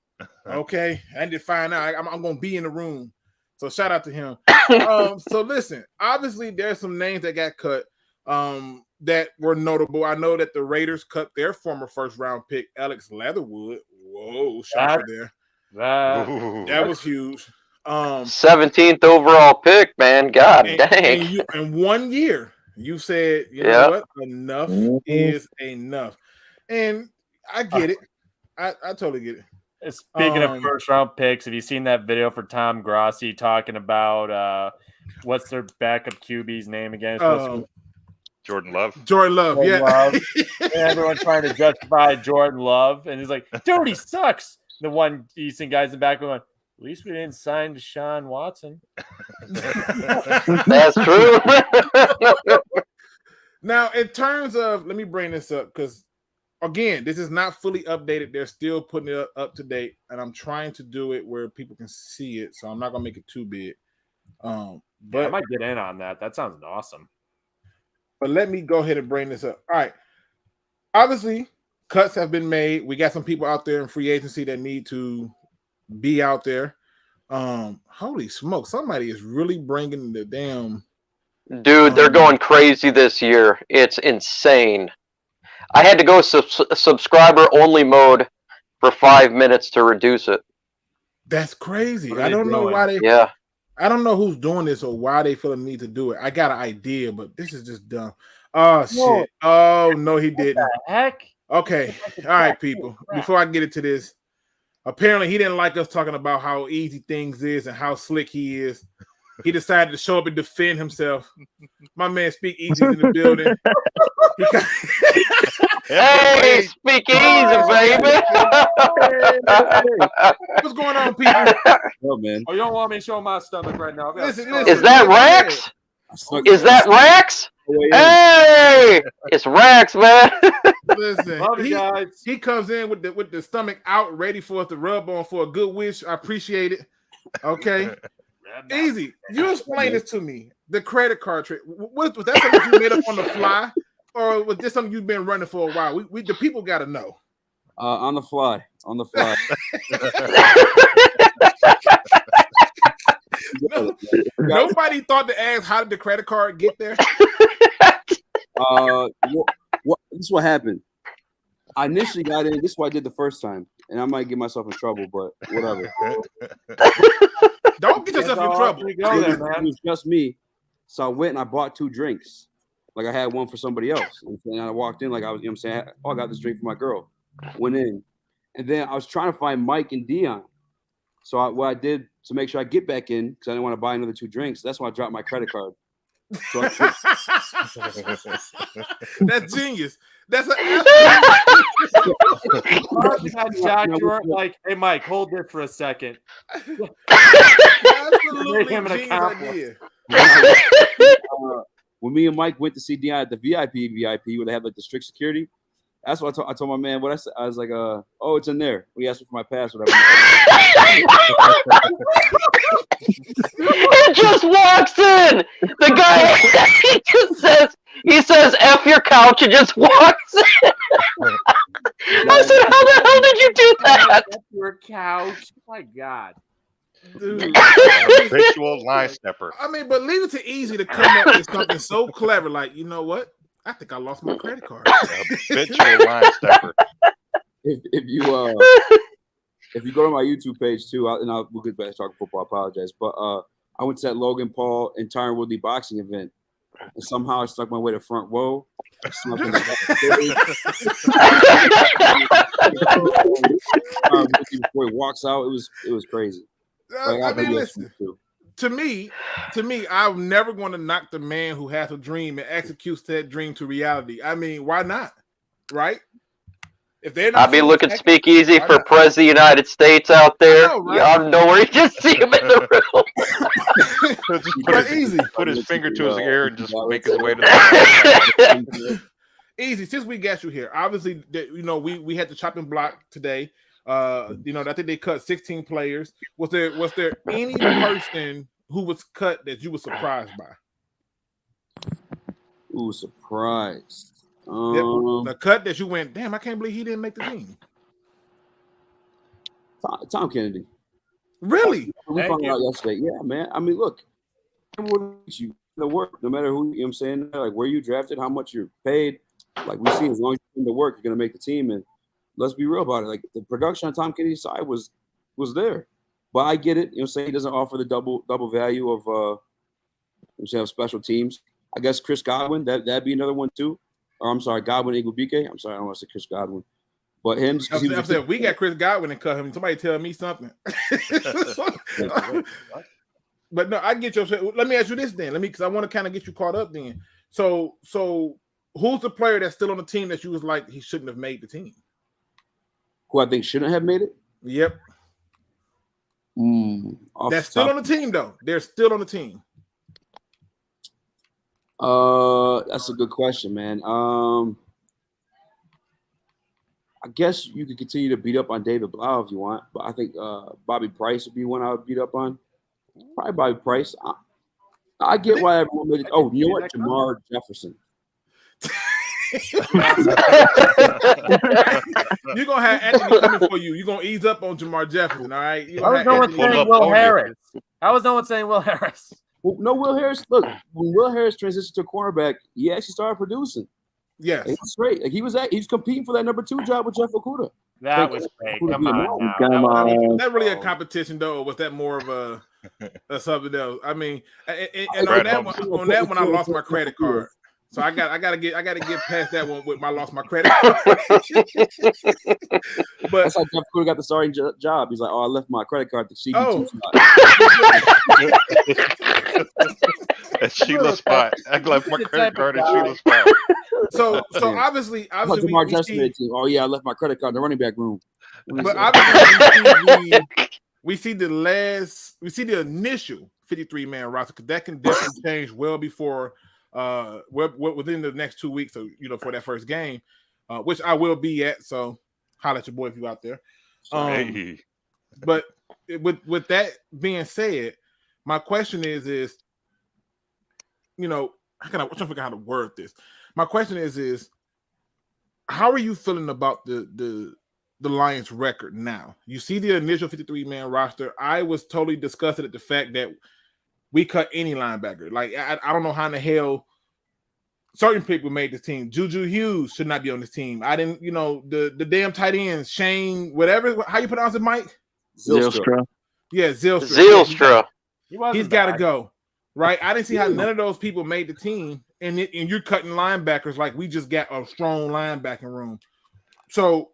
Okay, I need to find out. I'm gonna be in the room. So shout out to him. So listen, obviously there's some names that got cut. That were notable. I know that the Raiders cut their former first round pick, Alex Leatherwood. Whoa, shocker there. That was huge. 17th overall pick, man. God dang. In 1 year, you said, you know what? Enough is enough. And I get it. I totally get it. Speaking of first round picks, have you seen that video for Tom Grossi talking about what's their backup QB's name again? Jordan Love. Jordan Love. And everyone trying to justify Jordan Love, and he's like, dude, he sucks. The one decent guy's in the back going, at least we didn't sign Deshaun Watson. That's true. Now, in terms of, let me bring this up because, again, this is not fully updated. They're still putting it up to date, and I'm trying to do it where people can see it, so I'm not going to make it too big. But I might get in on that. That sounds awesome. But let me go ahead and bring this up. All right. Obviously, cuts have been made. We got some people out there in free agency that need to be out there. Holy smoke. Somebody is really bringing the damn... Dude, they're going crazy this year. It's insane. I had to go subscriber-only mode for 5 minutes to reduce it. That's crazy. I don't know why they... Yeah. I don't know who's doing this or why they feel the need to do it. I got an idea, but this is just dumb. Oh, shit. Oh, no, he didn't. What the heck? Okay. All right, people. Before I get into this, apparently he didn't like us talking about how easy things is and how slick he is. He decided to show up and defend himself. My man SpeakEZ in the building. Hey, SpeakEZ, baby. What's going on, people? Oh, man. Oh, you don't want me to show my stomach right now. Listen, Is that Rex? Is that Rex? Hey, it's Rex, man. Listen, he comes in with the stomach out, ready for us to rub on for a good wish. I appreciate it. Okay. Easy. You explain this to me. The credit card trick. Was that something you made up on the fly, or was this something you've been running for a while? We the people got to know. On the fly. Nobody thought to ask how did the credit card get there. This is what happened. I initially got in. This is what I did the first time, and I might get myself in trouble, but whatever. Don't get yourself in trouble. It was just me, so I went and I bought 2 drinks. Like I had one for somebody else, and I walked in like I was. You know what I'm saying? Oh, I got this drink for my girl. Went in, and then I was trying to find Mike and Dion. So what I did to make sure I get back in, because I didn't want to buy another 2 drinks. That's why I dropped my credit card. So that's genius. That's like, hey, Mike, hold this for a second. Absolutely genius idea. When me and Mike went to see Dion at the VIP where they have like the strict security, that's what I told my man. What I said, I was like, oh, it's in there. He asked me for my password. It just walks in. The guy he says F your couch and just walks in. I said, how the hell did you do that? F your couch. Oh my God. Dude. Visual line stepper. I mean, but leave it to Easy to come up with something so clever, like, you know what? I think I lost my credit card. Visual line stepper. If you go to my YouTube page too, we'll get back to talking football. I apologize, but I went to that Logan Paul and Tyron Woodley boxing event, and somehow I stuck my way to front row. Before he walks out, it was crazy. I mean, listen. To me, I'm never going to knock the man who has a dream and executes that dream to reality. I mean, why not? Right? If they're not, I'll be looking SpeakEZ for President of the United States out there. Know, right? Y'all know where you just see him in the room. Put his finger to his ear and just make his way to the Easy. Since we got you here, obviously, we had the chopping block today. I think they cut 16 players. Was there any person who was cut that you were surprised by? Ooh, surprised. The cut that you went, damn, I can't believe he didn't make the team. Tom Kennedy. Really? We found out yesterday. Yeah, man. I mean, look, you the work, no matter who, you know what I'm saying, like where you drafted, how much you're paid. Like we see, as long as you're doing the work, you're gonna make the team. And let's be real about it. Like the production on Tom Kennedy's side was there. But I get it, saying he doesn't offer the double value of of special teams. I guess Chris Godwin, that'd be another one too. Or I'm sorry, Godwin Igubike. I'm sorry, I don't want to say Chris Godwin. But him, I'm saying we got Chris Godwin and cut him. Somebody tell me something. But no, I get you. Let me ask you this then. Because I want to kind of get you caught up then. So who's the player that's still on the team that you was like he shouldn't have made the team? Who I think shouldn't have made it? Yep. That's still on the team though. They're still on the team. That's a good question, man. I guess you could continue to beat up on David Blau if you want, but I think Bobby Price would be one I would beat up on. Probably Bobby Price. I get why everyone made it. Oh, you know what? Jamar Jefferson. You're gonna have Anthony coming for you. You're gonna ease up on Jamar Jefferson, all right? I was no one saying Will Harris. How was no one saying Will Harris? Well, no, Will Harris. Look, when Will Harris transitioned to cornerback, he actually started producing. Yes, it was great. Like he was competing for that number 2 job with Jeff Okudah. That was great. Come on, that really a competition though, or was that more of a something else? I mean, and on that one, I lost my credit card. So I gotta get past that one with my lost my credit card. But that's how Jeff Okudah got the starting job. He's like, I left my credit card to CB2 at Sheila's spot. I left my credit card at Sheila's spot. So obviously Jamar Jefferson team. Oh yeah, I left my credit card in the running back room. But obviously we see the initial 53-man roster because that can definitely change well before within the next 2 weeks. So for that first game, which I will be at. So holla at your boy if you out there. But with that being said, my question is I'm trying to figure out how to word this. My question is how are you feeling about the Lions record now? You see the initial 53-man roster. I was totally disgusted at the fact that we cut any linebacker. Like I don't know how in the hell certain people made this team. Juju Hughes should not be on this team. I didn't, the damn tight ends, Shane, whatever. How you pronounce it, Mike? Zylstra. Yeah, Zylstra. Zylstra. He's got to go. Right? I didn't see how none of those people made the team, and you're cutting linebackers like we just got a strong linebacking room. So,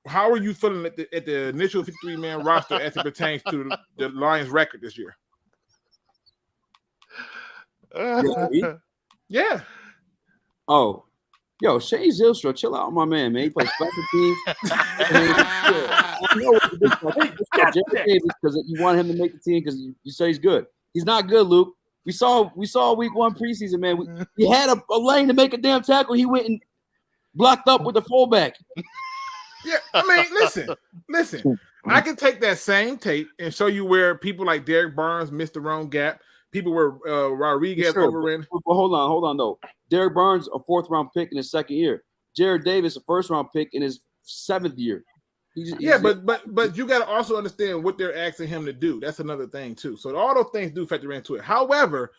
how are you feeling at the initial 53-man roster as it pertains to the Lions record this year? Yeah. Oh, yo, Shane Zylstra, chill out, my man. He plays special teams. I know what to do. Because you want him to make the team because you say he's good. He's not good, Luke. We saw week 1 preseason, man. He had a lane to make a damn tackle. He went and blocked up with the fullback. Yeah, I mean, listen. I can take that same tape and show you where people like Derek Barnes missed the wrong gap. People were Rodriguez overran. But hold on, though. Derek Barnes, a 4th-round pick in his 2nd year. Jared Davis, a 1st-round pick in his 7th year. But you got to also understand what they're asking him to do. That's another thing too. So all those things do factor into it. However,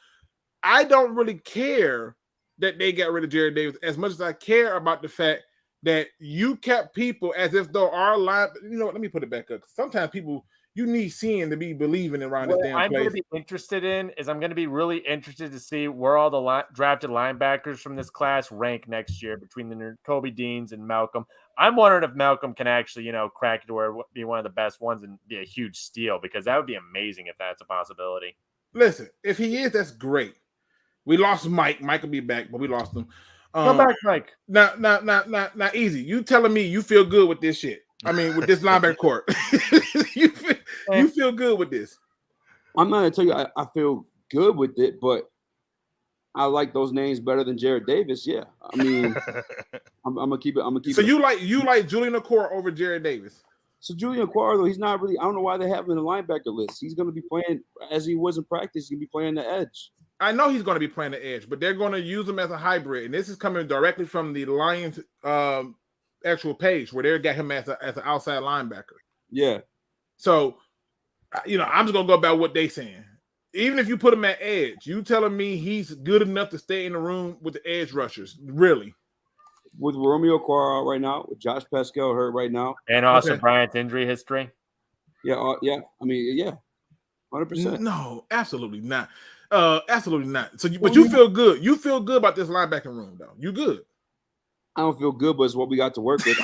I don't really care that they got rid of Jared Davis as much as I care about the fact that you kept people as if though our line. Let me put it back up. Sometimes people you need seeing to be believing around this damn place. I'm going to be interested in is I'm going to be really interested to see where all the drafted linebackers from this class rank next year between the Kobe Deans and Malcolm. I'm wondering if Malcolm can actually, crack it or be one of the best ones and be a huge steal because that would be amazing if that's a possibility. Listen, if he is, that's great. We lost Mike. Mike will be back, but we lost him. Come back, Mike. Not easy. You telling me you feel good with this shit? I mean, with this linebacker court, you feel good with this? I'm not gonna tell you I feel good with it, but I like those names better than Jared Davis. Yeah, I mean, I'm gonna keep it. So you like Julian Okwara over Jared Davis? So Julian Okwara, though, he's not really. I don't know why they have him in the linebacker list. He's gonna be playing as he was in practice. He's gonna be playing the edge. I know he's going to be playing the edge, but they're going to use him as a hybrid, and this is coming directly from the Lions actual page where they got him as an outside linebacker. Yeah. So, I'm just going to go about what they saying. Even if you put him at edge, you telling me he's good enough to stay in the room with the edge rushers, really? With Romeo Okwara right now, with Josh Pascal hurt right now. And also Bryant's injury history. Yeah, yeah. I mean, yeah, 100%. No, absolutely not. Absolutely not. So, but you feel good. You feel good about this linebacking room, though. You good? I don't feel good, but it's what we got to work with.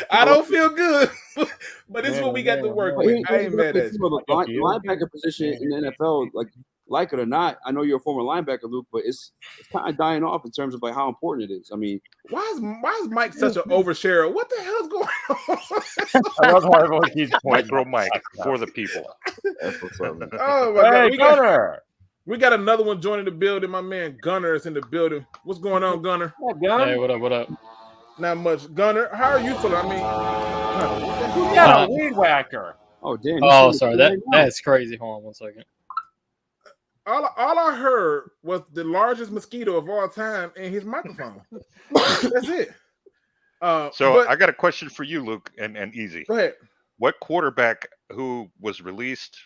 I don't feel good, but it's what we got to work with. I ain't mad at you. The linebacker position in the NFL, like like it or not, I know you're a former linebacker, Luke, but it's kind of dying off in terms of like how important it is. I mean, why is Mike such an oversharer? What the hell's going on? I love how everyone keeps Micro Mike for the people. That's what's up. Oh my God, Gunner. we got another one joining the building. My man Gunner is in the building. What's going on, Gunner? Hey, what up? What up? Not much, Gunner. How are you feeling? I mean, You got a weed whacker. oh damn! Oh, sorry. That's crazy. Hold on 1 second. all I heard was the largest mosquito of all time in his microphone. That's it. So I got a question for you, Luke, and Easy. Go ahead. What quarterback who was released?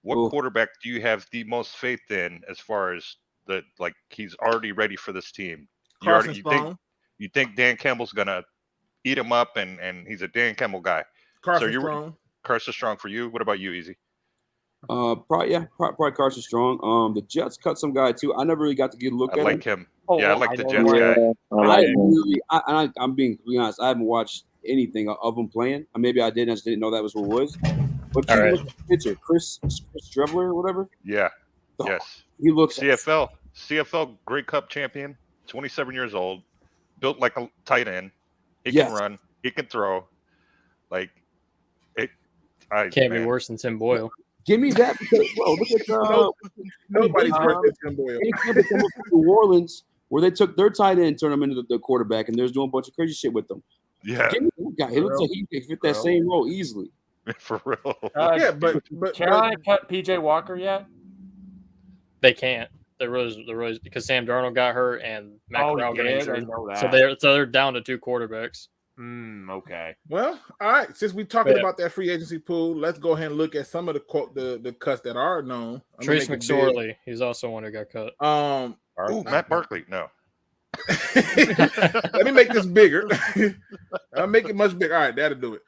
What quarterback do you have the most faith in as far as he's already ready for this team? You think Dan Campbell's gonna eat him up, and he's a Dan Campbell guy. Carson Strong for you. What about you, Easy? Probably Carson Strong. The Jets cut some guy too. I never really got to get a look at him. I like him. Yeah, I like the Jets guy. I'm being completely honest. I haven't watched anything of him playing. Maybe I didn't. I just didn't know that was who it was. But you look at the picture, Chris Streveler or whatever. Yeah. Oh, yes. He looks CFL Grey Cup champion, 27 years old, built like a tight end. He can run. He can throw. Can't be worse than Tim Boyle. Give me that because, bro, look at nobody's worse than Tim Boyle. New Orleans, where they took their tight end, turned him into the quarterback, and they're doing a bunch of crazy shit with them. Yeah, give me that guy. He looks like he can fit that same role easily. For real. But Carolina cut PJ Walker yet? They can't. They're really because Sam Darnold got hurt and Matt Corral got injured. So they're down to 2 quarterbacks. Okay. Well, all right. Since we're talking about that free agency pool, let's go ahead and look at some of the cuts that are known. Trace McSorley, he's also one who got cut. Matt Barkley. No. Let me make this bigger. I'll make it much bigger. All right, that'll do it.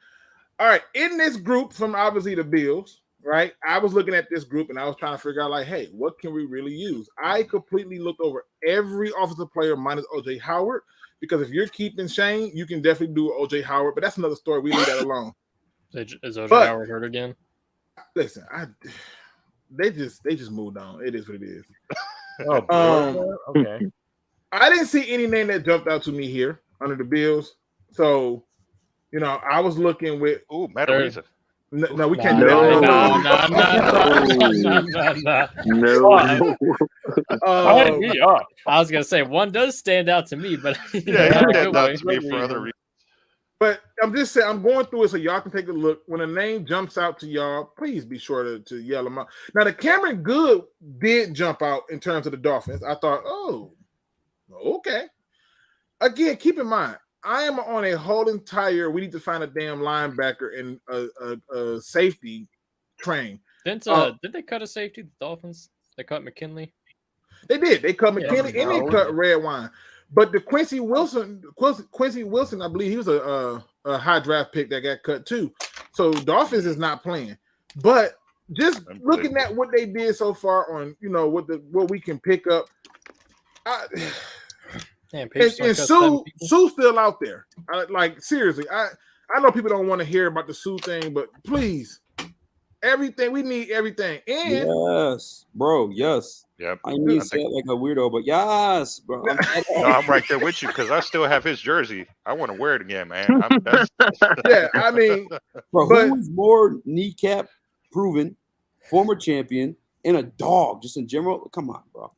All right. In this group from obviously the Bills, right? I was looking at this group and I was trying to figure out hey, what can we really use? I completely looked over every offensive player minus OJ Howard. Because if you're keeping Shane, you can definitely do OJ Howard, but that's another story. We leave that alone. Is OJ Howard hurt again? Listen, they just moved on. It is what it is. Okay. I didn't see any name that jumped out to me here under the Bills. So, I was looking with Matt Ariza. No, we can't do that. No. I was gonna say one does stand out to me, but he stands out to me for other reasons. But I'm just saying, I'm going through it so y'all can take a look. When a name jumps out to y'all, please be sure to yell them out. Now, the Cameron Good did jump out in terms of the Dolphins. I thought, okay. Again, keep in mind, I am on a whole entire we need to find a damn linebacker and a safety train. Did they cut a safety, the Dolphins? They cut McKinley? They did. They cut McKinley and they cut Redwine. But the Quincy Wilson, I believe he was a high draft pick that got cut too. So Dolphins is not playing. But just looking at what they did so far on, what we can pick up. And Sue's still out there. Seriously, I know people don't want to hear about the Sue thing, but please, everything we need, everything. And yes, bro, yes. Yep. I need to say it like a weirdo, but yes, bro. I'm right there with you because I still have his jersey. I want to wear it again, man. Yeah, I mean, bro, who is more kneecap proven, former champion, and a dog just in general? Come on, bro.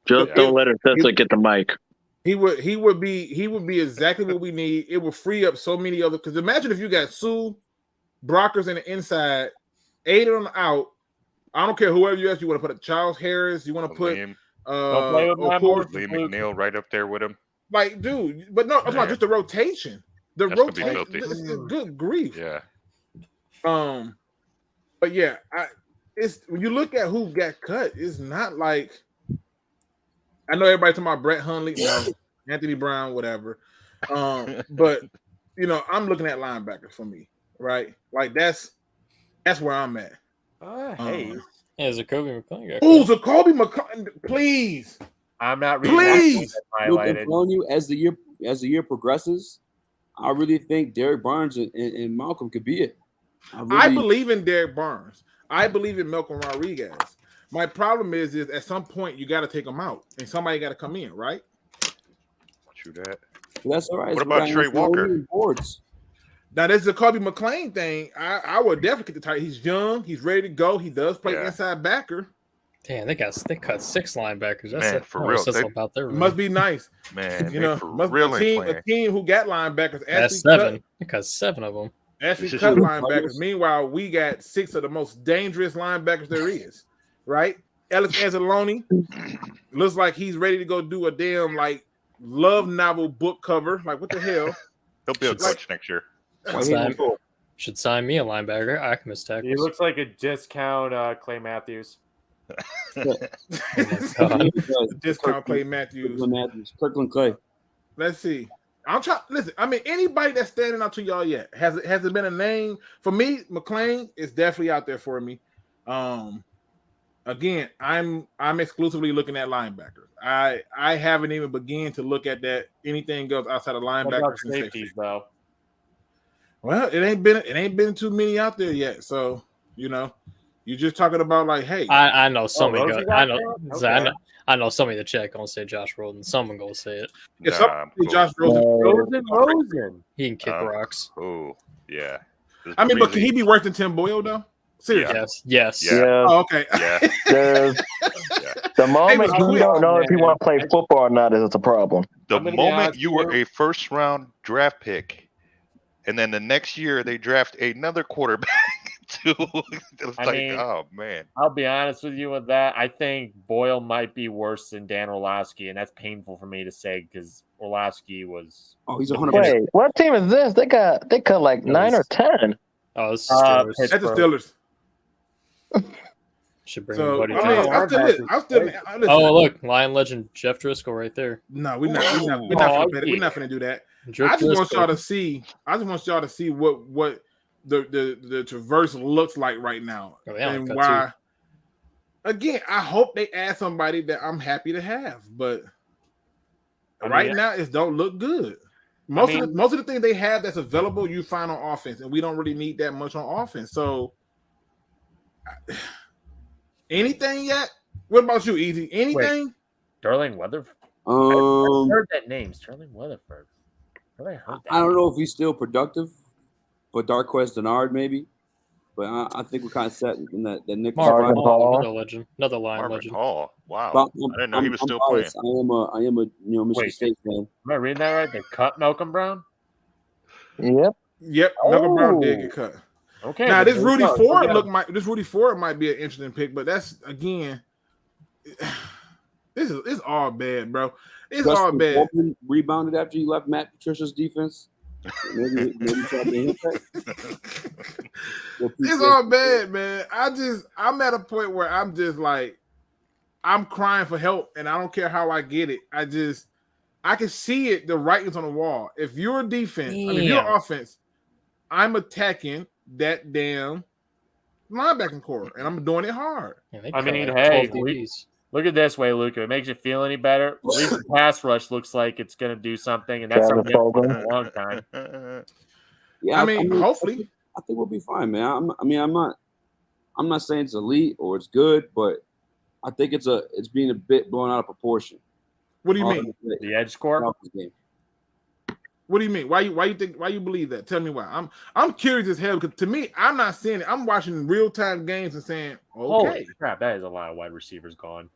Just don't let her sister get the mic. He would be exactly what we need. It will free up so many other. Because imagine if you got Sue, Brockers in the inside, Aiden on the out. I don't care whoever you ask. You want to put a Charles Harris. You want to put Liam McNeil right up there with him. Dude, but no, I'm not just the rotation. The rotation. Good grief. Yeah. But yeah, it's when you look at who got cut, it's not like. I know everybody talking about Brett Hundley, Anthony Brown, whatever. But I'm looking at linebackers for me, right? That's where I'm at. Zacoby McClain. Zacoby McClain, please. I'm not reading. Please, Luke, I'm telling you, as the year progresses, I really think Derek Barnes and Malcolm could be it. I believe in Derek Barnes. I believe in Malcolm Rodriguez. My problem is at some point you got to take them out, and somebody got to come in, right? True that. That's all right. What about Trey Walker? Now, this is a Kobe McLean thing. I would definitely get the tight. He's young. He's ready to go. He does play inside backer. Damn, they cut 6 linebackers. That's Man, for real. About their must be nice. Man, you know, must be a team who got linebackers. That's 7. They cut 7 of them. Actually cut linebackers. Meanwhile, we got 6 of the most dangerous linebackers there is, right? Alex Anzalone looks like he's ready to go do a damn like love novel book cover. Like, what the hell? He'll be a coach next year. Should sign me a linebacker. I can miss tackles. He looks like a discount Clay Matthews. Discount Clay Matthews. Kirkland Clay. Let's see. I'm trying. Listen, I mean, anybody that's standing out to y'all yet? Has it been a name for me? McLean is definitely out there for me. Again, I'm exclusively looking at linebackers. I haven't even begun to look at that anything else outside of linebackers and safeties, though. Well, it ain't been too many out there yet. So you're just talking about like, hey, I know somebody. I know somebody in the chat gonna say Josh Rosen. Someone gonna say it. Cool. Josh Rosen. He can kick rocks. Oh yeah. I mean, but can he be worse than Tim Boyle though? Seriously? Yes. Yeah. Oh, okay. Yeah. The moment you don't know if you want to play football or not is a problem. The moment you were a first round draft pick, and then the next year they draft another quarterback. Oh man! I'll be honest with you with that. I think Boyle might be worse than Dan Orlovsky, and that's painful for me to say because Orlovsky was. Oh, he's 100%. Wait, what team is this? They cut like 9 or 10. Oh, this is Steelers. That's the Steelers. Should bring So, Buddy. I'm still. Oh, look, Lion legend Jeff Driscoll right there. No, we're not finna do that. I just want y'all to see. What the traverse looks like right now, and why. Again, I hope they add somebody that I'm happy to have, but right now it don't look good. Most of the things they have that's available, you find on offense, and we don't really need that much on offense. So, anything yet? What about you, Easy? Anything? Wait, Sterling Weatherford. I've heard that name, Sterling Weatherford. I don't know if he's still productive, but Darquez Denard maybe. But I think we're kind of set in that Nick Marvin Hall, another line Marvin legend. Hall. Wow, I didn't know he was still playing. I am a Michigan State fan. Am I reading that right? They cut Malcolm Brown. Yep. Malcolm Brown did get cut. Okay. Now this Rudy Ford might be an interesting pick, but that's again, it's all bad, bro. It's Justin all bad. Coleman rebounded after he left Matt Patricia's defense. Maybe try to hit that. It's all bad, man. I'm at a point where I'm just like, I'm crying for help, and I don't care how I get it. I can see it, the writings on the wall. If you're a defense, if you're offense, I'm attacking that damn linebacking core, and I'm doing it hard. Look at this way, Luke. If it makes you feel any better, at least the pass rush looks like it's going to do something, and that's something we've done for a long time. Yeah, I mean, hopefully, I think we'll be fine, man. I'm not saying it's elite or it's good, but I think it's being a bit blown out of proportion. What do you mean? The edge core? What do you mean? Why you believe that? Tell me why. I'm curious as hell because to me, I'm not seeing it. I'm watching real time games and saying, okay, holy crap, that is a lot of wide receivers gone.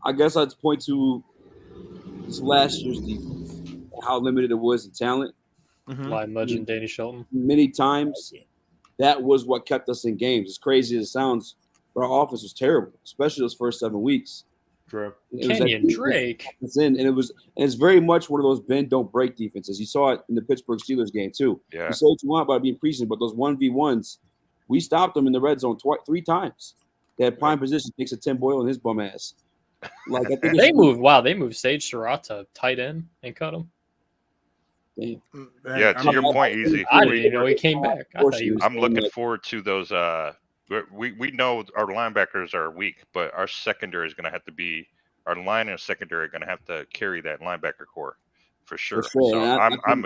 I guess I'd point to this last year's defense, how limited it was in talent. Line legend Danny Shelton. Many times, that was what kept us in games. As crazy as it sounds, our offense was terrible, especially those first 7 weeks. True. Kenyon Drake. And it's very much one of those bend don't break defenses. You saw it in the Pittsburgh Steelers game too. Yeah. You say what you want about being preseason, but those 1v1s, we stopped them in the red zone 3 times. They had prime position, takes a Tim Boyle and his bum ass. Like I think they moved Sage Surratt to tight end and cut him. Damn. Yeah, to your point, Easy. I didn't even know he came back. I'm looking forward to those. We know our linebackers are weak, but our secondary is going to have to be our line and secondary are going to have to carry that linebacker core for sure. So I'm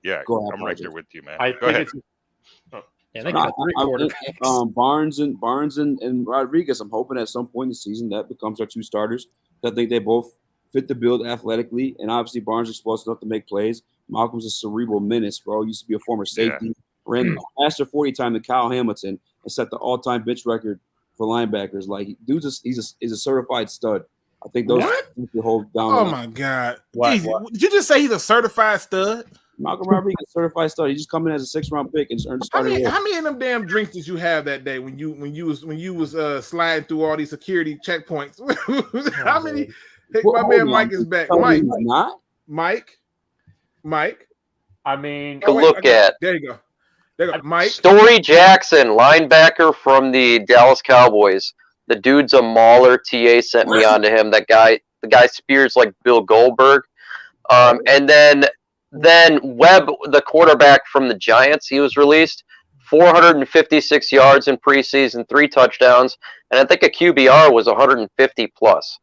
right there with you, man. Go ahead. Yeah, they got 3 quarterbacks. Barnes and Rodriguez. I'm hoping at some point in the season that becomes our 2 starters. I think they both fit the bill athletically, and obviously Barnes is explosive enough to make plays. Malcolm's a cerebral menace, bro. Used to be a former safety. Ran faster 40 time than Kyle Hamilton and set the all-time bench record for linebackers. Like, dude's he's a certified stud. I think those will hold down. Oh my God! Did you just say he's a certified stud? Malcolm Rodriguez, certified stud. He just come in as a 6th-round pick and just earned starting. How many of them damn drinks did you have that day when you was sliding through all these security checkpoints? How many? Hey, my man Mike is back. Mike. I mean, There you go. Mike. Story Jackson, linebacker from the Dallas Cowboys. The dude's a mauler. TA sent me on to him. The guy spears like Bill Goldberg. And then Webb, the quarterback from the Giants, he was released. 456 yards in preseason, 3 touchdowns, and I think a QBR was 150 plus.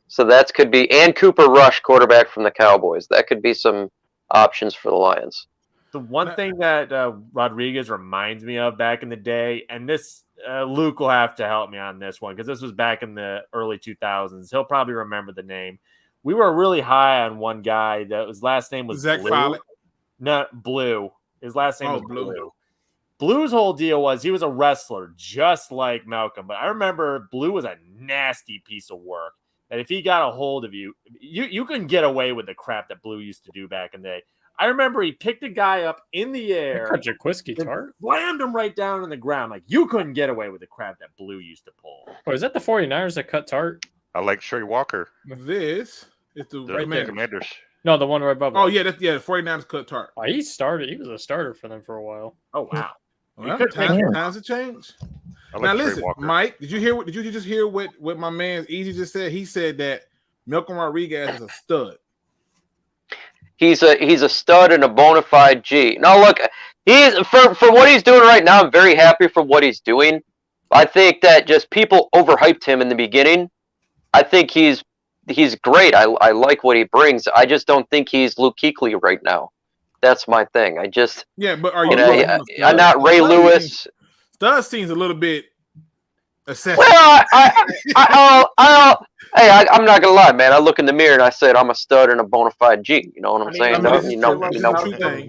So that could be, and Cooper Rush, quarterback from the Cowboys. That could be some options for the Lions. The one thing that Rodriguez reminds me of back in the day, and this Luke will have to help me on this one because this was back in the early 2000s. He'll probably remember the name. We were really high on one guy that his last name was Zach Blue. Follett. No, Blue. His last name was Blue. Blue's whole deal was he was a wrestler just like Malcolm. But I remember Blue was a nasty piece of work. That if he got a hold of you, you couldn't get away with the crap that Blue used to do back in the day. I remember he picked a guy up in the air, slammed him right down on the ground. Like, you couldn't get away with the crap that Blue used to pull. Oh, is that the 49ers that cut Tart? I like Trey Walker. This is the Commanders. No, the one right above. Oh, yeah, the 49ers cut Tart. Oh, he started. He was a starter for them for a while. Oh, wow. Well, times have changed. Now listen, Mike, did you just hear what my man Easy just said? He said that Malcolm Rodriguez is a stud. He's a stud and a bona fide G. Now look, he's for what he's doing right now. I'm very happy for what he's doing. I think that just people overhyped him in the beginning. I think he's great. I like what he brings. I just don't think he's Luke Kuechly right now. That's my thing. But are you? I'm not Ray Lewis. Stud seems a little bit excessive. Well, I'm not gonna lie, man. I look in the mirror and I said I'm a stud and a bona fide G. You know what I'm saying?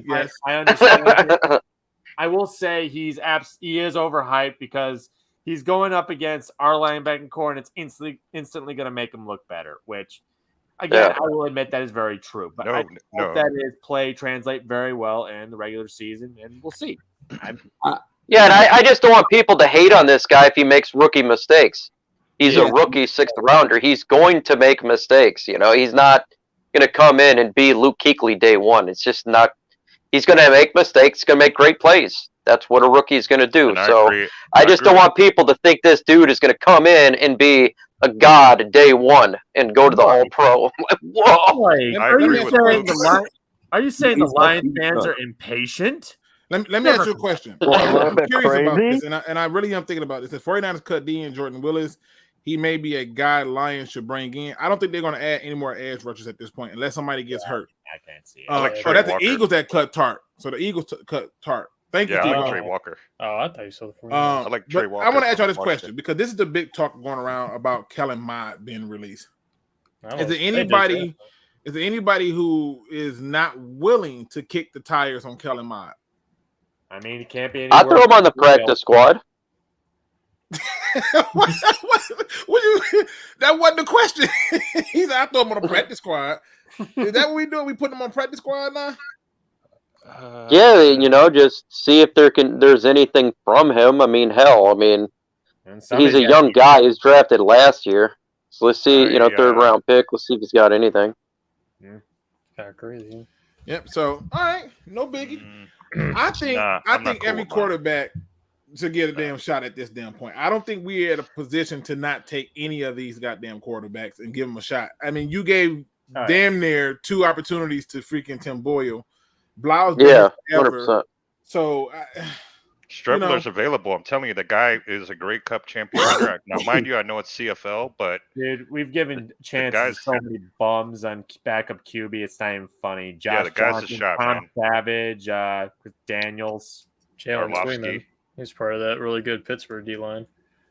Yes, I understand. I will say he is overhyped because he's going up against our linebacking core, and it's instantly going to make him look better. Which, again, I will admit that is very true. But I hope that his play translate very well in the regular season, and we'll see. Yeah, and I just don't want people to hate on this guy if he makes rookie mistakes. He's a rookie 6th rounder. He's going to make mistakes. You know, he's not going to come in and be Luke Kuechly day one. It's just not. He's going to make mistakes. He's going to make great plays. That's what a rookie is going to do. I just don't want people to think this dude is going to come in and be a god day one and go to the All-Pro. Whoa! Are you saying the Lions fans are impatient? Let me ask you a question. I'm curious about this, and I really am thinking about this. The 49ers cut D and Jordan Willis. He may be a guy Lions should bring in. I don't think they're going to add any more edge rushers at this point unless somebody gets hurt. I can't see it. That's the Eagles that cut Tart. So the Eagles cut Tart. Thank you, Steve. I like Trey Walker. Oh, I thought you saw the 49ers. I like Trey Walker. I want to ask y'all this question because this is the big talk going around about Kellen Mond being released. Is there anybody who is not willing to kick the tires on Kellen Mond? I mean, it can't be. I throw him on the practice squad. That wasn't the question. He said, I throw him on the practice squad. Is that what we do? We put him on practice squad now? Just see if there's anything from him. I mean, he's a young guy. He's drafted last year. So let's see, 3rd round pick. Let's see if he's got anything. Yeah. Kind of crazy. Yep. So, all right. No biggie. I think every quarterback should get a damn shot at this damn point. I don't think we're at a position to not take any of these goddamn quarterbacks and give them a shot. I mean, you gave damn near 2 opportunities to freaking Tim Boyle. Blau's been 100%. So Strebler's available. I'm telling you, the guy is a great Cup champion. Now, mind you, I know it's CFL, but dude, we've given chances to so many bums on backup QB. It's not even funny. Josh the guy's Johnson, a shot, Tom man. Savage, Chris Daniels, Jalen Sweeman. He's part of that really good Pittsburgh D line.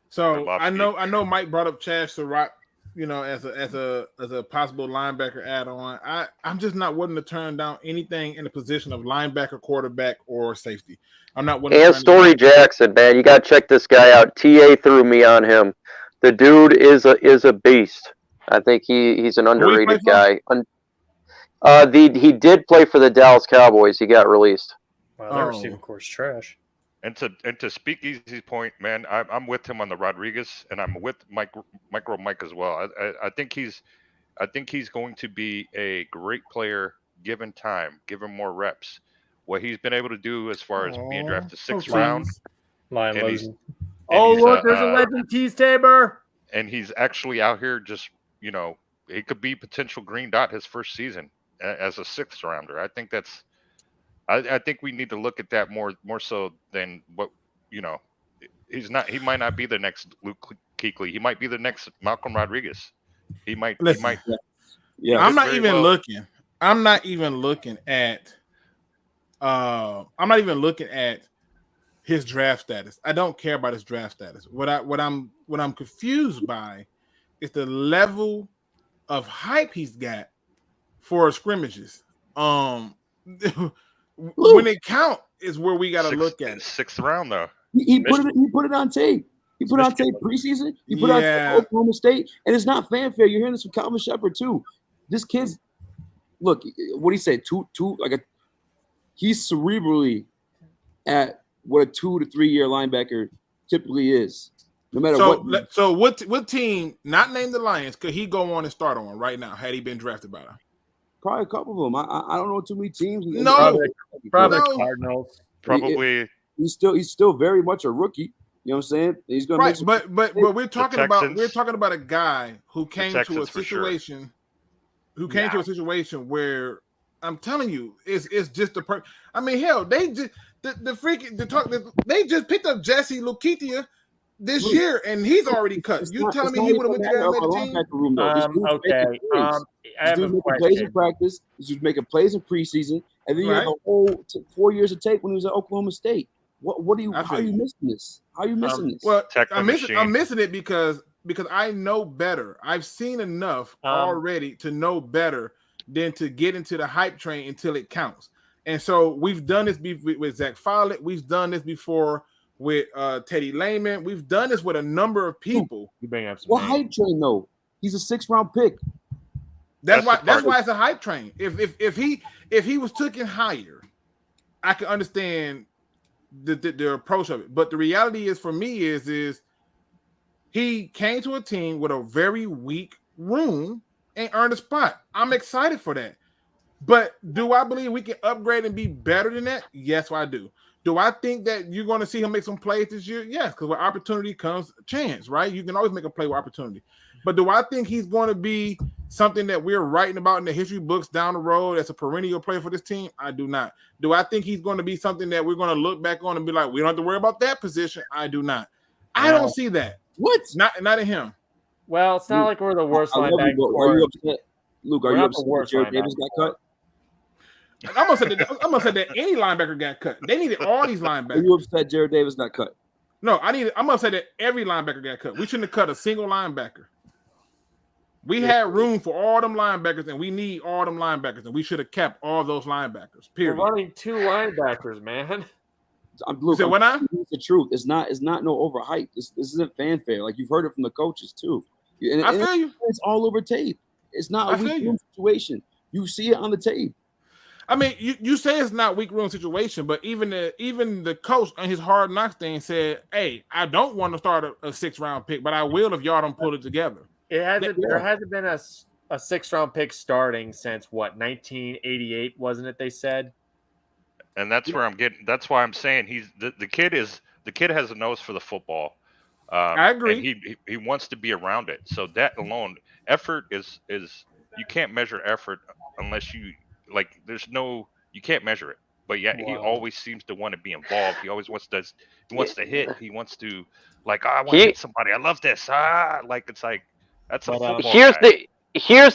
So I know Mike brought up Chaz Surratt, as a possible linebacker add-on. I'm just not willing to turn down anything in the position of linebacker, quarterback, or safety. I'm not willing. And Story Jackson, man, you got to check this guy out. TA threw me on him. The dude is a beast. I think he's an underrated guy. He did play for the Dallas Cowboys. He got released. Wow, their receiving course trash. And to SpeakEZ's point, man, I'm with him on the Rodriguez, and I'm with Micro Mike as well. I think he's going to be a great player given time, given more reps. What he's been able to do as far as being drafted 6th round. There's a legend, Tease Tabor. And he's actually out here just, he could be potential green dot his first season as a 6th rounder. I think that's. I think we need to look at that more so than what he's not. He might not be the next Luke Kuechly. He might be the next Malcolm Rodriguez. He might. Yeah, I'm not even looking. I'm not even looking at. I'm not even looking at his draft status. I don't care about his draft status. What I'm confused by is the level of hype he's got for scrimmages. When it count is where we got to look at it. 6th round though. He put it on tape. He put it on tape preseason. He put it on tape Oklahoma State, and it's not fanfare. You're hearing this from Calvin Shepard too. This kid's look. What do you say? He's cerebrally at what a 2 to 3 year linebacker typically is. No matter what. So what team? Not named the Lions. Could he go on and start on right now? Had he been drafted by them? Probably a couple of them. I don't know too many teams. Probably Cardinals. Probably. He's still very much a rookie. You know what I'm saying? He's gonna right, but we're talking about a guy who came to a situation to a situation where I'm telling you, it's just the I mean, hell, they just they just picked up Jesse Luketia this year, and he's already cut. You telling me he would have went to that team? Okay. I have a question. Plays in practice. He's making plays in preseason, and then you have a whole 4 years of tape when he was at Oklahoma State. What are you? How are you missing this? How are you missing this? Well, I'm missing it because I know better. I've seen enough already to know better than to get into the hype train until it counts. And so we've done this with Zach Follett. We've done this before with Teddy Lehman. We've done this with a number of people. You bring up some what hype train though? He's a 6th round pick. That's why it's a hype train. If he was taken higher, I can understand the approach of it. But the reality is for me is he came to a team with a very weak room and earned a spot. I'm excited for that. But do I believe we can upgrade and be better than that? Yes, I do. Do I think that you're going to see him make some plays this year? Yes, because with opportunity comes a chance, right? You can always make a play with opportunity. But do I think he's going to be something that we're writing about in the history books down the road as a perennial player for this team? I do not. Do I think he's going to be something that we're going to look back on and be like, we don't have to worry about that position? I do not. I don't see that. What? Not in him. Well, it's not like we're the worst linebacker. Are you upset? Luke, are you upset that Jared Davis got cut? I'm gonna say that any linebacker got cut. They needed all these linebackers. Are you upset Jared Davis got cut? No, I'm gonna say that every linebacker got cut. We shouldn't have cut a single linebacker. We had room for all them linebackers, and we need all them linebackers, and we should have kept all those linebackers. Period. We're running 2 linebackers, man. Luke, it's the truth. It's not no overhype. This isn't fanfare. Like you've heard it from the coaches too. I feel you. It's all over tape. It's not a weak room situation. You see it on the tape. I mean, you say it's not weak room situation, but even the coach on his Hard Knocks thing said, "Hey, I don't want to start a 6th round pick, but I will if y'all don't pull it together." There hasn't been a 6th round pick starting since what 1988, wasn't it? They said, and that's where I'm getting. That's why I'm saying the kid has a nose for the football. I agree. And he wants to be around it. So that alone, effort is you can't measure effort unless you. Like you can't measure it, but yet he always seems to want to be involved. He always wants to hit. He wants to I want to hit somebody. I love this. It's like that's a football here's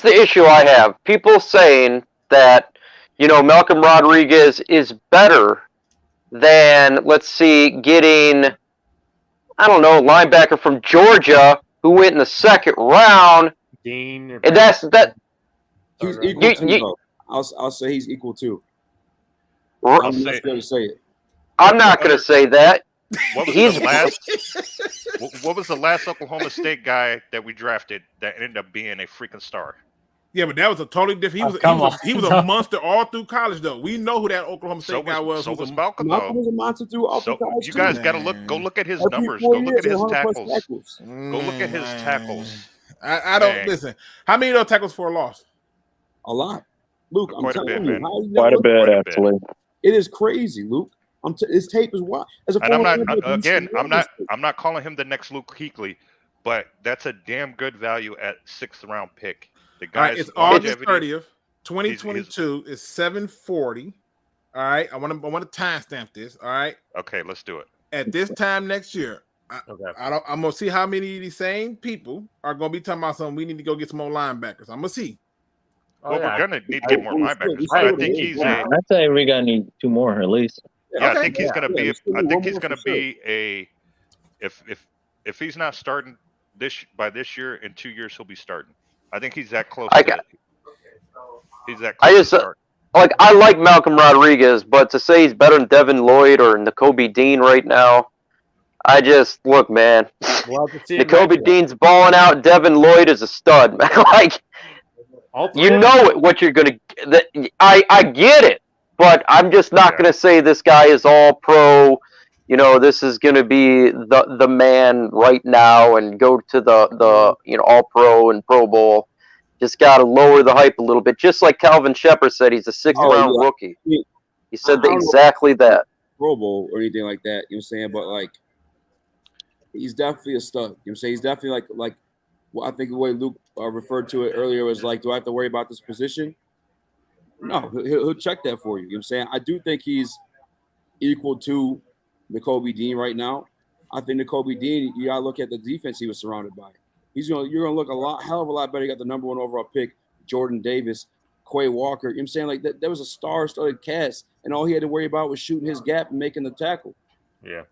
the issue I have. People saying that Malcolm Rodriguez is better than, let's see, getting, I don't know, a linebacker from Georgia who went in the second round. Dean. And that's that. He's equal to, though. I'll say he's equal to. I'm not going to say it. I'm not going to say that. What was the last Oklahoma State guy that we drafted that ended up being a freaking star? Yeah, but that was a totally different. He was a monster all through college, though. We know who that Oklahoma State guy was. So was Malcolm, though. Malcolm was a monster through all through college. You guys got to go look at his numbers. Go look at his tackles. Go look at his tackles. I don't listen. How many of those tackles for a loss? A lot, Luke. I'm telling you, quite a bit actually. It is crazy, Luke. His tape is wild. I'm not calling him the next Luke Kuechly, but that's a damn good value at 6th round pick. The guy's it's August 30th, 2022. It's 7:40. All right, I want to timestamp this. All right. Okay, let's do it. At this time next year, I'm gonna see how many of these same people are gonna be talking about something. We need to go get some more linebackers. I'm gonna see. Well, we're gonna need to get more linebackers. But I think he's. I'd say we're gonna need 2 more at least. Yeah, I think he's gonna be. I think he's gonna be a. If he's not starting by this year, in 2 years he'll be starting. I think he's that close. He's that close. I like Malcolm Rodriguez, but to say he's better than Devin Lloyd or Nakobe Dean right now, I just look, man. Nakobe Dean's balling out. Devin Lloyd is a stud, man. You know what you're gonna. I get it, but I'm just not gonna say this guy is all pro. You know, this is going to be the man right now and go to the all pro and Pro Bowl. Just got to lower the hype a little bit. Just like Calvin Shepard said, he's a 6th round rookie. He said exactly that. Pro Bowl or anything like that, you know what I'm saying? But he's definitely a stud. You know what I'm saying? He's definitely like well, I think the way Luke referred to it earlier was do I have to worry about this position? No, he'll check that for you. You know what I'm saying? I do think he's equal to Nakobe Dean right now. I think Nakobe Dean, you gotta look at the defense he was surrounded by. You're gonna look hell of a lot better. You got the number 1 overall pick, Jordan Davis, Quay Walker. You know what I'm saying? Like that was a star-studded cast, and all he had to worry about was shooting his gap and making the tackle. Yeah.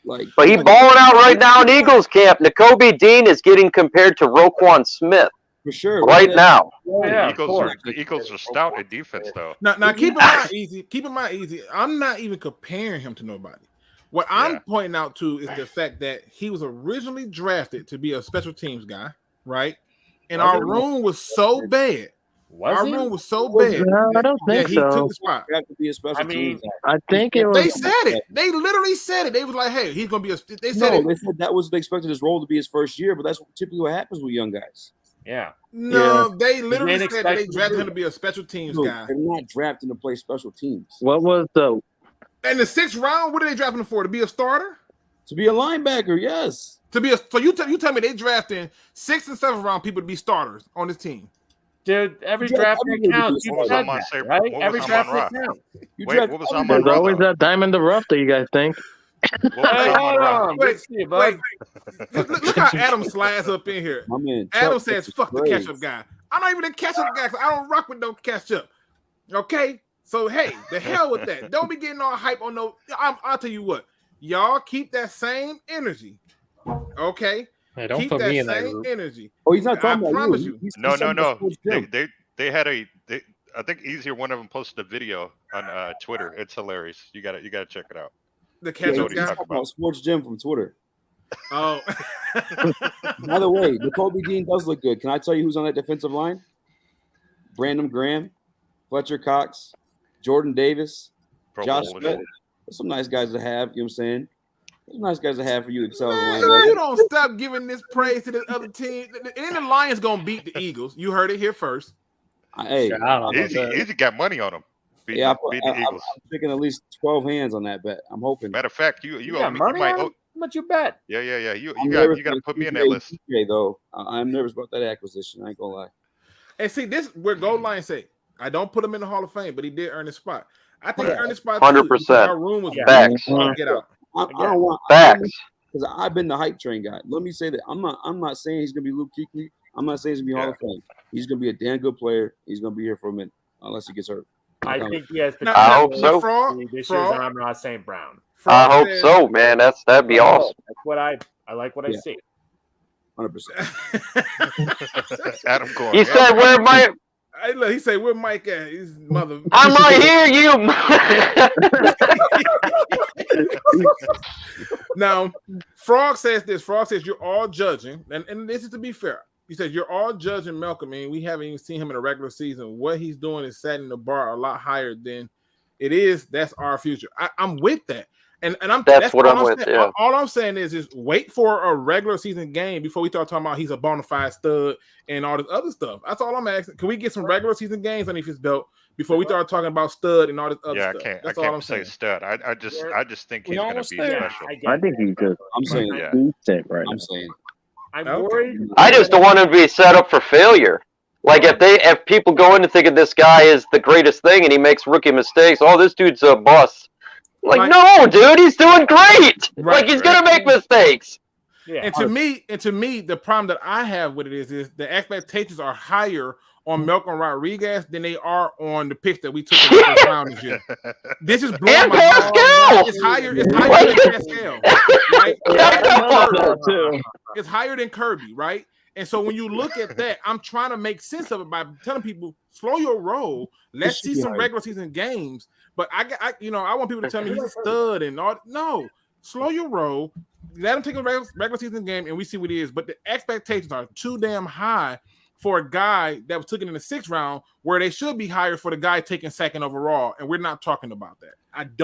But he's balling out right now in Eagles camp. Nakobe Dean is getting compared to Roquan Smith. For sure. Right now. Yeah, the Eagles are stout at defense, though. Now keep in mind, easy. Keep in mind, easy. I'm not even comparing him to nobody. What I'm pointing out to is the fact that he was originally drafted to be a special teams guy, right? And our room was so bad. Room was so bad. No, I don't think he took the spot. Have to be a special teams guy. I think it was. They said it. They literally said it. They was like, "Hey, he's gonna be a." They said they said that was they expected his role to be his first year, but that's typically what happens with young guys. Yeah. No, they literally said that they drafted him to be a special teams guy. They're not drafting to play special teams. What was the? In the 6th round, what are they drafting him for? To be a starter? To be a linebacker, yes. So you tell me they drafting 6th and 7th round people to be starters on this team. Dude, every draft pick counts. You said that, right? Every draft pick counts. What was on There's always that diamond in the rough that you guys think. Wait. Look how Adam slides up in here. Adam says, "Fuck the catch-up guy." I'm not even a catch-up guy because I don't rock with no catch-up. Okay, so hey, the hell with that. Don't be getting all hype on no. I'll tell you what, y'all keep that same energy. Okay, hey, don't keep put that me in that same group. energy. Oh, he's not talking I about promise you. you. No. They had I think easier one of them posted a video on Twitter. It's hilarious. You gotta check it out. The catch-up guy. About Sports Gym from Twitter. Oh. By the way, Nakobe Dean does look good. Can I tell you who's on that defensive line? Brandon Graham, Fletcher Cox, Jordan Davis, Josh Smith. There's some nice guys to have. You know what I'm saying? There's nice guys to have for you to excel. You don't stop giving this praise to the other team. And the Lions gonna beat the Eagles. You heard it here first. Hey, Easy got money on them. I'm taking at least 12 hands on that bet. I'm hoping. Matter of fact, you owe me. Money on how much you bet? Yeah. You got to put me in that list. Though I'm nervous about that acquisition. I ain't gonna lie. And see, this where Gold Line say, I don't put him in the Hall of Fame, but he did earn his spot. I think he earned his spot. 100%. Our room was Facts. Get out. I don't want facts because I've been the hype train guy. Let me say that I'm not saying he's gonna be Luke Kuechly. I'm not saying he's gonna be Hall of Fame. He's gonna be a damn good player. He's gonna be here for a minute unless he gets hurt. I think he has potential. I hope so. This year's Amon St. Brown. I hope so, man. That'd be awesome. That's what I like what I see. 100%. Adam Gore. He said, "Where my?" He said, "Where Mike at?" His mother. I'm right here, you. Now, Frog says this. Frog says you're all judging, and this is to be fair. He says you're all judging Malcolm. I mean, we haven't even seen him in a regular season. What he's doing is setting the bar a lot higher than it is. That's our future. I'm with that. And that's what I'm with. Yeah. All I'm saying is wait for a regular season game before we start talking about he's a bona fide stud and all this other stuff. That's all I'm asking. Can we get some regular season games underneath his belt before we start talking about stud and all this other stuff? I can't say stud. I just think he's going to be special. I think he's good. I'm saying decent right I'm saying I'm worried. I just don't want him to be set up for failure. Like if people go in and thinking this guy is the greatest thing and he makes rookie mistakes, oh, this dude's a bust. Like, no, dude, he's doing great. Like, he's gonna make mistakes. Yeah. And to me, the problem that I have with it is the expectations are higher on Malcolm Rodriguez than they are on the picks that we took in the first round this year. This is blowing my mind. It's higher than Pascal. Right? It's higher than Kirby, right? And so when you look at that, I'm trying to make sense of it by telling people, slow your roll. Let's see some regular season games. But I want people to tell me he's a stud and all. No, slow your roll. Let him take a regular season game and we see what it is. But the expectations are too damn high for a guy that was taken in the 6th round, where they should be higher for the guy taken 2nd overall. And we're not talking about that.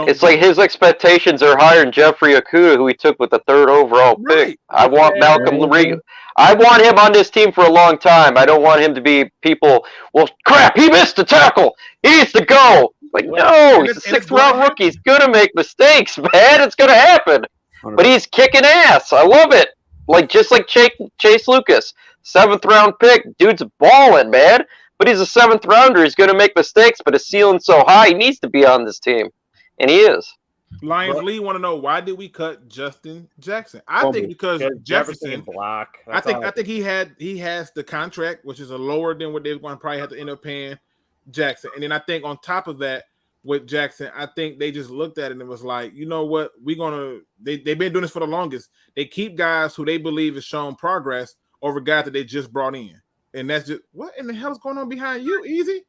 It's like his expectations are higher than Jeffrey Okudah, who he took with the 3rd overall pick. I want Malcolm Rodriguez. I want him on this team for a long time. I don't want him to be people, well, crap, he missed the tackle. He needs to go. Like, no, he's a 6th round rookie. He's going to make mistakes, man. It's going to happen. But he's kicking ass. I love it. Just like Chase Lucas, 7th round pick. Dude's balling, man. But he's a 7th rounder. He's going to make mistakes, but his ceiling's so high, he needs to be on this team. And he is. Lions Lee want to know, why did we cut Justin Jackson? I think because Jefferson block. I think he has the contract, which is a lower than what they're going to probably have to end up paying Jackson. And then I think on top of that, with Jackson, I think they just looked at it and was like, you know what, they've been doing this for the longest. They keep guys who they believe has shown progress over guys that they just brought in. And that's just, what in the hell is going on behind you, Easy?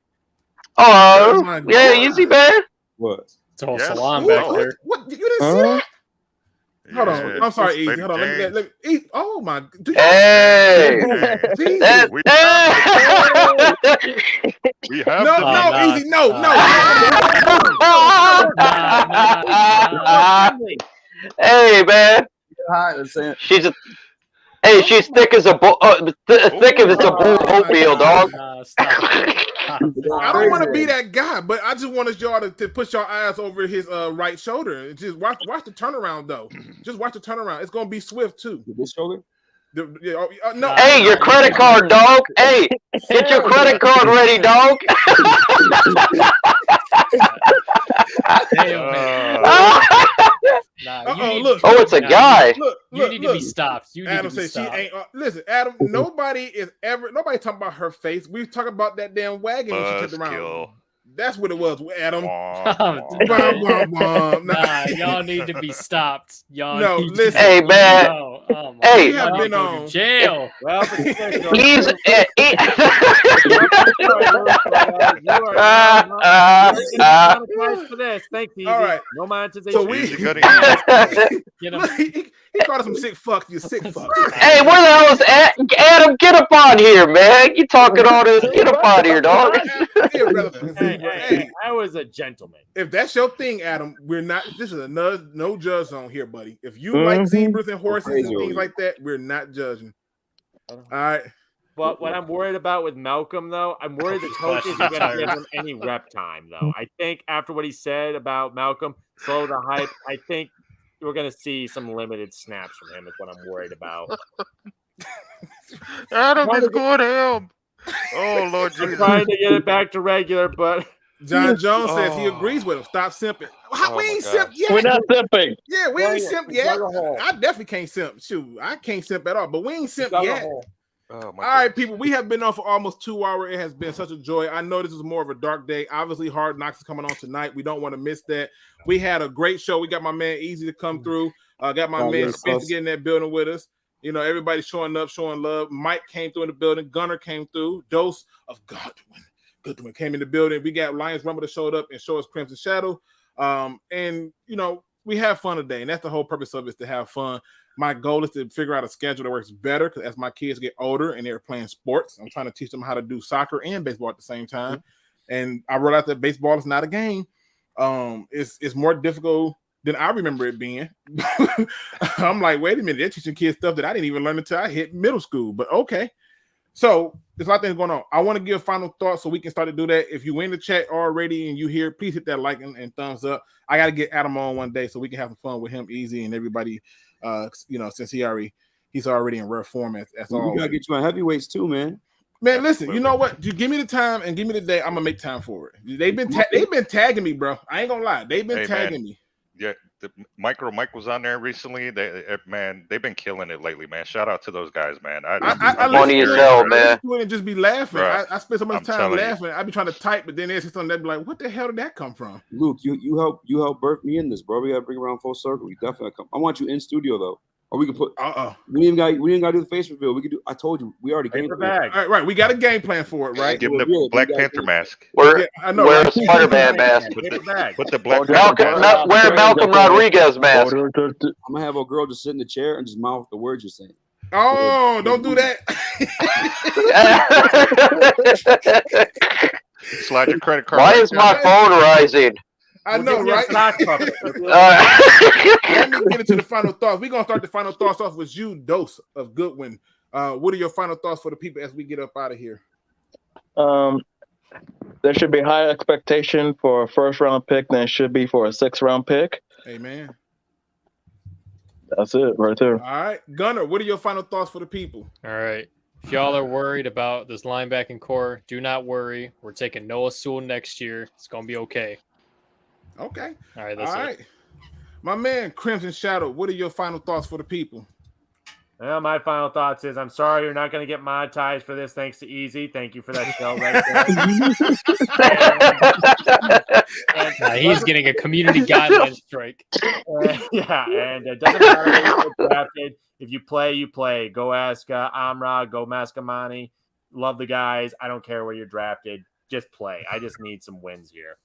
Oh, yeah, Easy, man. What? It's all salon back there. What? You didn't see that? Hold on. I'm sorry, Easy. Hold on. Let me oh, my. Hey. We have no, Easy. No. Hey, man. She's thick as a thick as a oatmeal, dog. I don't want to be that guy, but I just wanted y'all to put your eyes over his right shoulder and just watch the turnaround, though. Just watch the turnaround. It's gonna be swift too. This shoulder? No. Hey, your credit card, dog. Hey, get your credit card ready, dog. Look. Oh, it's a guy. You need to be stopped. Adam says she ain't. Listen, Adam. Nobody talking about her face. We talking about that damn wagon when she took around. That's what it was, Adam. Nah, y'all need to be stopped. Listen. Hey, man. Hey, you have been on jail. Well, he's for this. Thanks, Easy. All right. No monetization. So Get him. He called us some sick fuck. You sick fuck. Hey, where the hell is Adam? Get up on here, man. You talking all this? Get up on here, dog. Hey, I was a gentleman. If that's your thing, Adam, we're not. This is another no judge zone here, buddy. If you like zebras and horses and things like that, we're not judging. All right. But what I'm worried about with Malcolm, though, I'm worried the coaches are going to give him any rep time, though. I think after what he said about Malcolm, slow the hype, I think we're going to see some limited snaps from him is what I'm worried about. Adam is going to him. Oh, Lord Jesus. I'm trying to get it back to regular, but... John Jones says he agrees with him. Stop simping. We ain't simped yet. We're not simping. Yeah, we ain't simped yet. I definitely can't simp. Shoot, I can't simp at all, but we ain't simped yet. All right, people, we have been on for almost 2 hours. It has been such a joy. I know this is more of a dark day. Obviously, Hard Knocks is coming on tonight. We don't want to miss that. We had a great show. We got my man Easy to come through. Got my man Spencer getting that building with us. You know, everybody showing up, showing love. Mike came through in the building. Gunner came through. Dose of Goodwin came in the building. We got Lions Rumble that showed up and showed us Crimson Shadow. And, you know, we have fun today. And that's the whole purpose of it, is to have fun. My goal is to figure out a schedule that works better, because as my kids get older and they're playing sports, I'm trying to teach them how to do soccer and baseball at the same time. Mm-hmm. And I realized that baseball is not a game. It's more difficult than I remember it being. I'm like, wait a minute, they're teaching kids stuff that I didn't even learn until I hit middle school. But okay. So there's a lot of things going on. I want to give final thoughts so we can start to do that. If you're in the chat already and you here, please hit that like and thumbs up. I got to get Adam on one day so we can have some fun with him, Easy, and everybody. You know, since he's already in rare form as always. We gotta get you on heavyweights too, man. Man, listen, you know what? You give me the time and give me the day. I'm gonna make time for it. They've been tagging me, bro. I ain't gonna lie. They've been tagging me. Yeah, the Mike was on there recently. They've been killing it lately, man. Shout out to those guys, man. I funny as hell, man. I and just be laughing. I spend so much time laughing. I be trying to type, but then there's something that be like, what the hell did that come from? Luke, you help birth me in this, bro. We gotta bring around full circle. We definitely come. I want you in studio though. Or we can put. We didn't got to do the face reveal. We could do. I told you, we already game plan. Right. We got a game plan for it, right? Give him the Black Panther mask. Wear a Spider-Man mask. Put the Black Panther. Wear Malcolm Rodriguez mask. I'm gonna have a girl just sit in the chair and just mouth the words you're saying. Oh, don't do that. Slide your credit card. Why is my phone rising? I know, right? Let me get into the final thoughts. We're going to start the final thoughts off with you, Dose of Goodwin. What are your final thoughts for the people as we get up out of here? There should be higher expectation for a first-round pick than it should be for a sixth-round pick. Amen. That's it right there. All right. Gunner, what are your final thoughts for the people? All right. If y'all are worried about this linebacking core, do not worry. We're taking Noah Sewell next year. It's going to be okay. Okay. All right. That's it. My man, Crimson Shadow, what are your final thoughts for the people? Well, my final thoughts is I'm sorry you're not going to get monetized for this. Thanks to Easy. Thank you for that show right there. He's getting a community guideline strike. And it doesn't matter if you get drafted. If you play, you play. Go ask Amra. Go Maskamani. Love the guys. I don't care where you're drafted. Just play. I just need some wins here.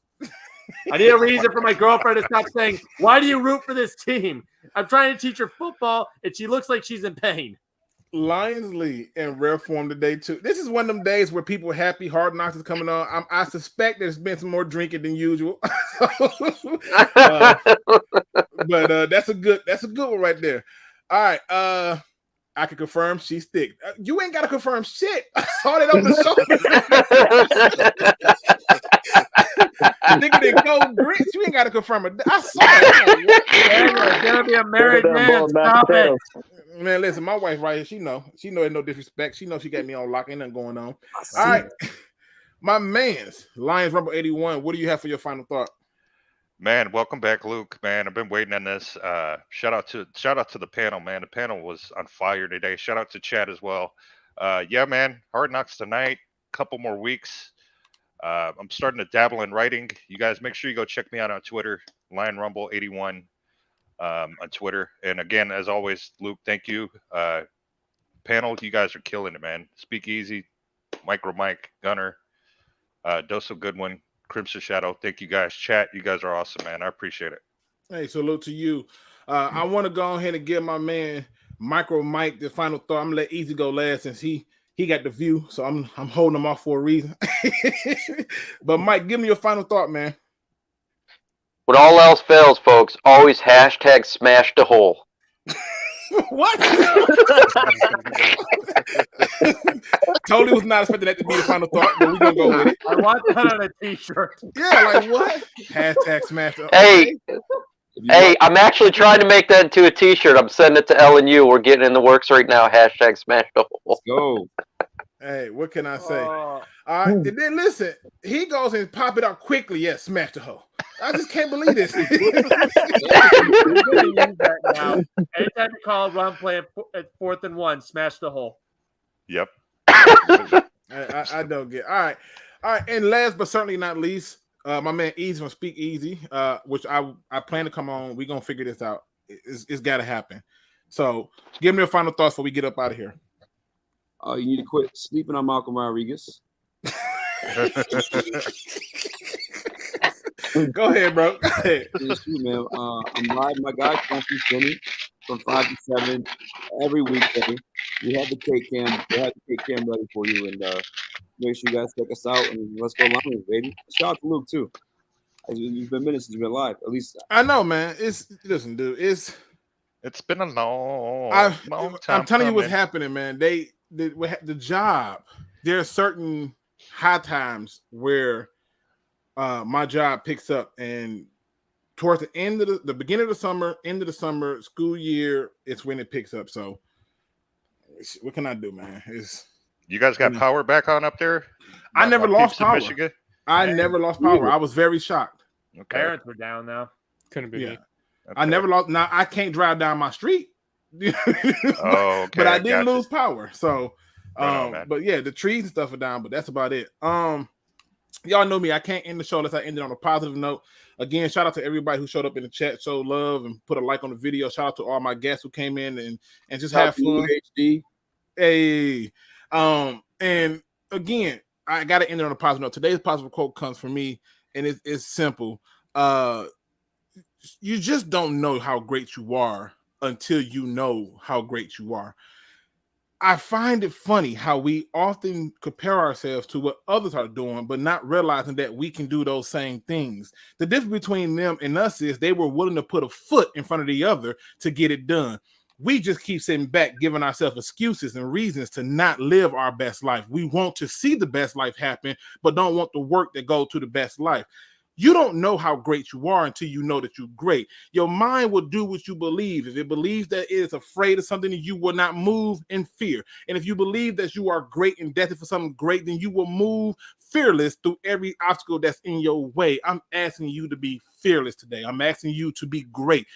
I need a reason for my girlfriend to stop saying, why do you root for this team? I'm trying to teach her football, and she looks like she's in pain. Lions Lee in rare form today, too. This is one of them days where people are happy. Hard Knocks is coming on. I suspect there's been some more drinking than usual. But that's a good one right there. All right. I can confirm she's thick. You ain't got to confirm shit. I saw that on the show. Nigga didn't go grits. You ain't got to confirm it. I saw it. You're gonna be a married man. Stop it. Man, listen, my wife right here. She know it no disrespect. She know she got me on lock. Ain't nothing going on. All right. My man's Lions Rumble 81. What do you have for your final thought? Man, welcome back, Luke. Man, I've been waiting on this. Shout out to the panel, man. The panel was on fire today. Shout out to Chad as well. Yeah, man. Hard Knocks tonight. Couple more weeks. I'm starting to dabble in writing. You guys make sure you go check me out on Twitter, Lion Rumble 81 on Twitter. And again, as always, Luke, thank you. Panel, you guys are killing it, man. SpeakEZ, Micro Mike, Gunner, Dose of Goodwin, Crimson Shadow. Thank you guys. Chat, you guys are awesome, man. I appreciate it. Hey, salute to you. I want to go ahead and give my man Micro Mike the final thought. I'm gonna let Easy go last since he got the view, so I'm holding him off for a reason. But Mike, give me your final thought, man. When all else fails, folks, always hashtag smash the hole. What? Totally was not expecting that to be the final thought, but we're gonna go with it. I want that on a t-shirt. Yeah, like what? Hashtag smash the hole. Hey, I'm actually trying to make that into a t-shirt. I'm sending it to L&U. We're getting in the works right now. Hashtag smash the hole. Let's go. Hey, what can I say? All right, and then listen, he goes and pop it out quickly. Yeah, smash the hole. I just can't believe this. Anytime you call a run play at 4th and 1, smash the hole. Yep. I don't get. All right. And last but certainly not least, my man Easy from SpeakEZ, which I plan to come on. We're gonna figure this out. It's got to happen. So, give me your final thoughts before we get up out of here. You need to quit sleeping on Malcolm Rodriguez. Go ahead, bro. Go ahead. Man. I'm live. My guy, Constantly Skinny, from 5 to 7 every weekday. We have the cake cam. We have the cake cam ready for you, and make sure you guys check us out and let's go live, baby. Shout out to Luke too. You've been minutes since you've been live. At least I know, man. Listen, dude. It's been a long time. I'm telling you what's happening, man. The job. There are certain high times where my job picks up, and towards the end of the beginning of the summer, end of the summer, school year, it's when it picks up. So what can I do, man? You guys got power back on up there? I never lost power. Michigan? I never lost power. I was very shocked. Okay. Parents were down now. Couldn't be me. Okay. I never lost. Now I can't drive down my street. Okay. But I didn't lose power. So but yeah, the trees and stuff are down, but that's about it. Y'all know me. I can't end the show unless I end it on a positive note. Again, shout out to everybody who showed up in the chat, showed love, and put a like on the video. Shout out to all my guests who came in and just have fun. HD. Hey, and again, I got to end it on a positive note. Today's positive quote comes from me, and it's simple. You just don't know how great you are until you know how great you are. I find it funny how we often compare ourselves to what others are doing, but not realizing that we can do those same things. The difference between them and us is they were willing to put a foot in front of the other to get it done. We just keep sitting back, giving ourselves excuses and reasons to not live our best life. We want to see the best life happen, but don't want the work that goes to the best life. You don't know how great you are until you know that you're great. Your mind will do what you believe. If it believes that it is afraid of something, you will not move in fear. And if you believe that you are great and destined for something great, then you will move fearless through every obstacle that's in your way. I'm asking you to be fearless today. I'm asking you to be great.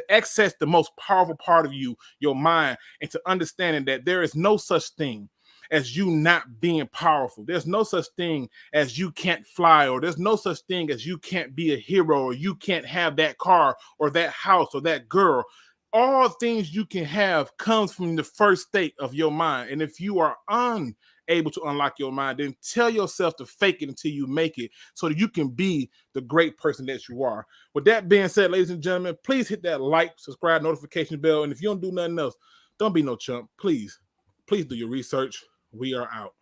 Access the most powerful part of you, your mind, and to understanding that there is no such thing as you not being powerful. There's no such thing as you can't fly, or there's no such thing as you can't be a hero, or you can't have that car or that house or that girl. All things you can have comes from the first state of your mind. And if you are unable to unlock your mind, then tell yourself to fake it until you make it so that you can be the great person that you are. With that being said, ladies and gentlemen, please hit that like, subscribe, notification bell. And if you don't do nothing else, don't be no chump. Please do your research. We are out.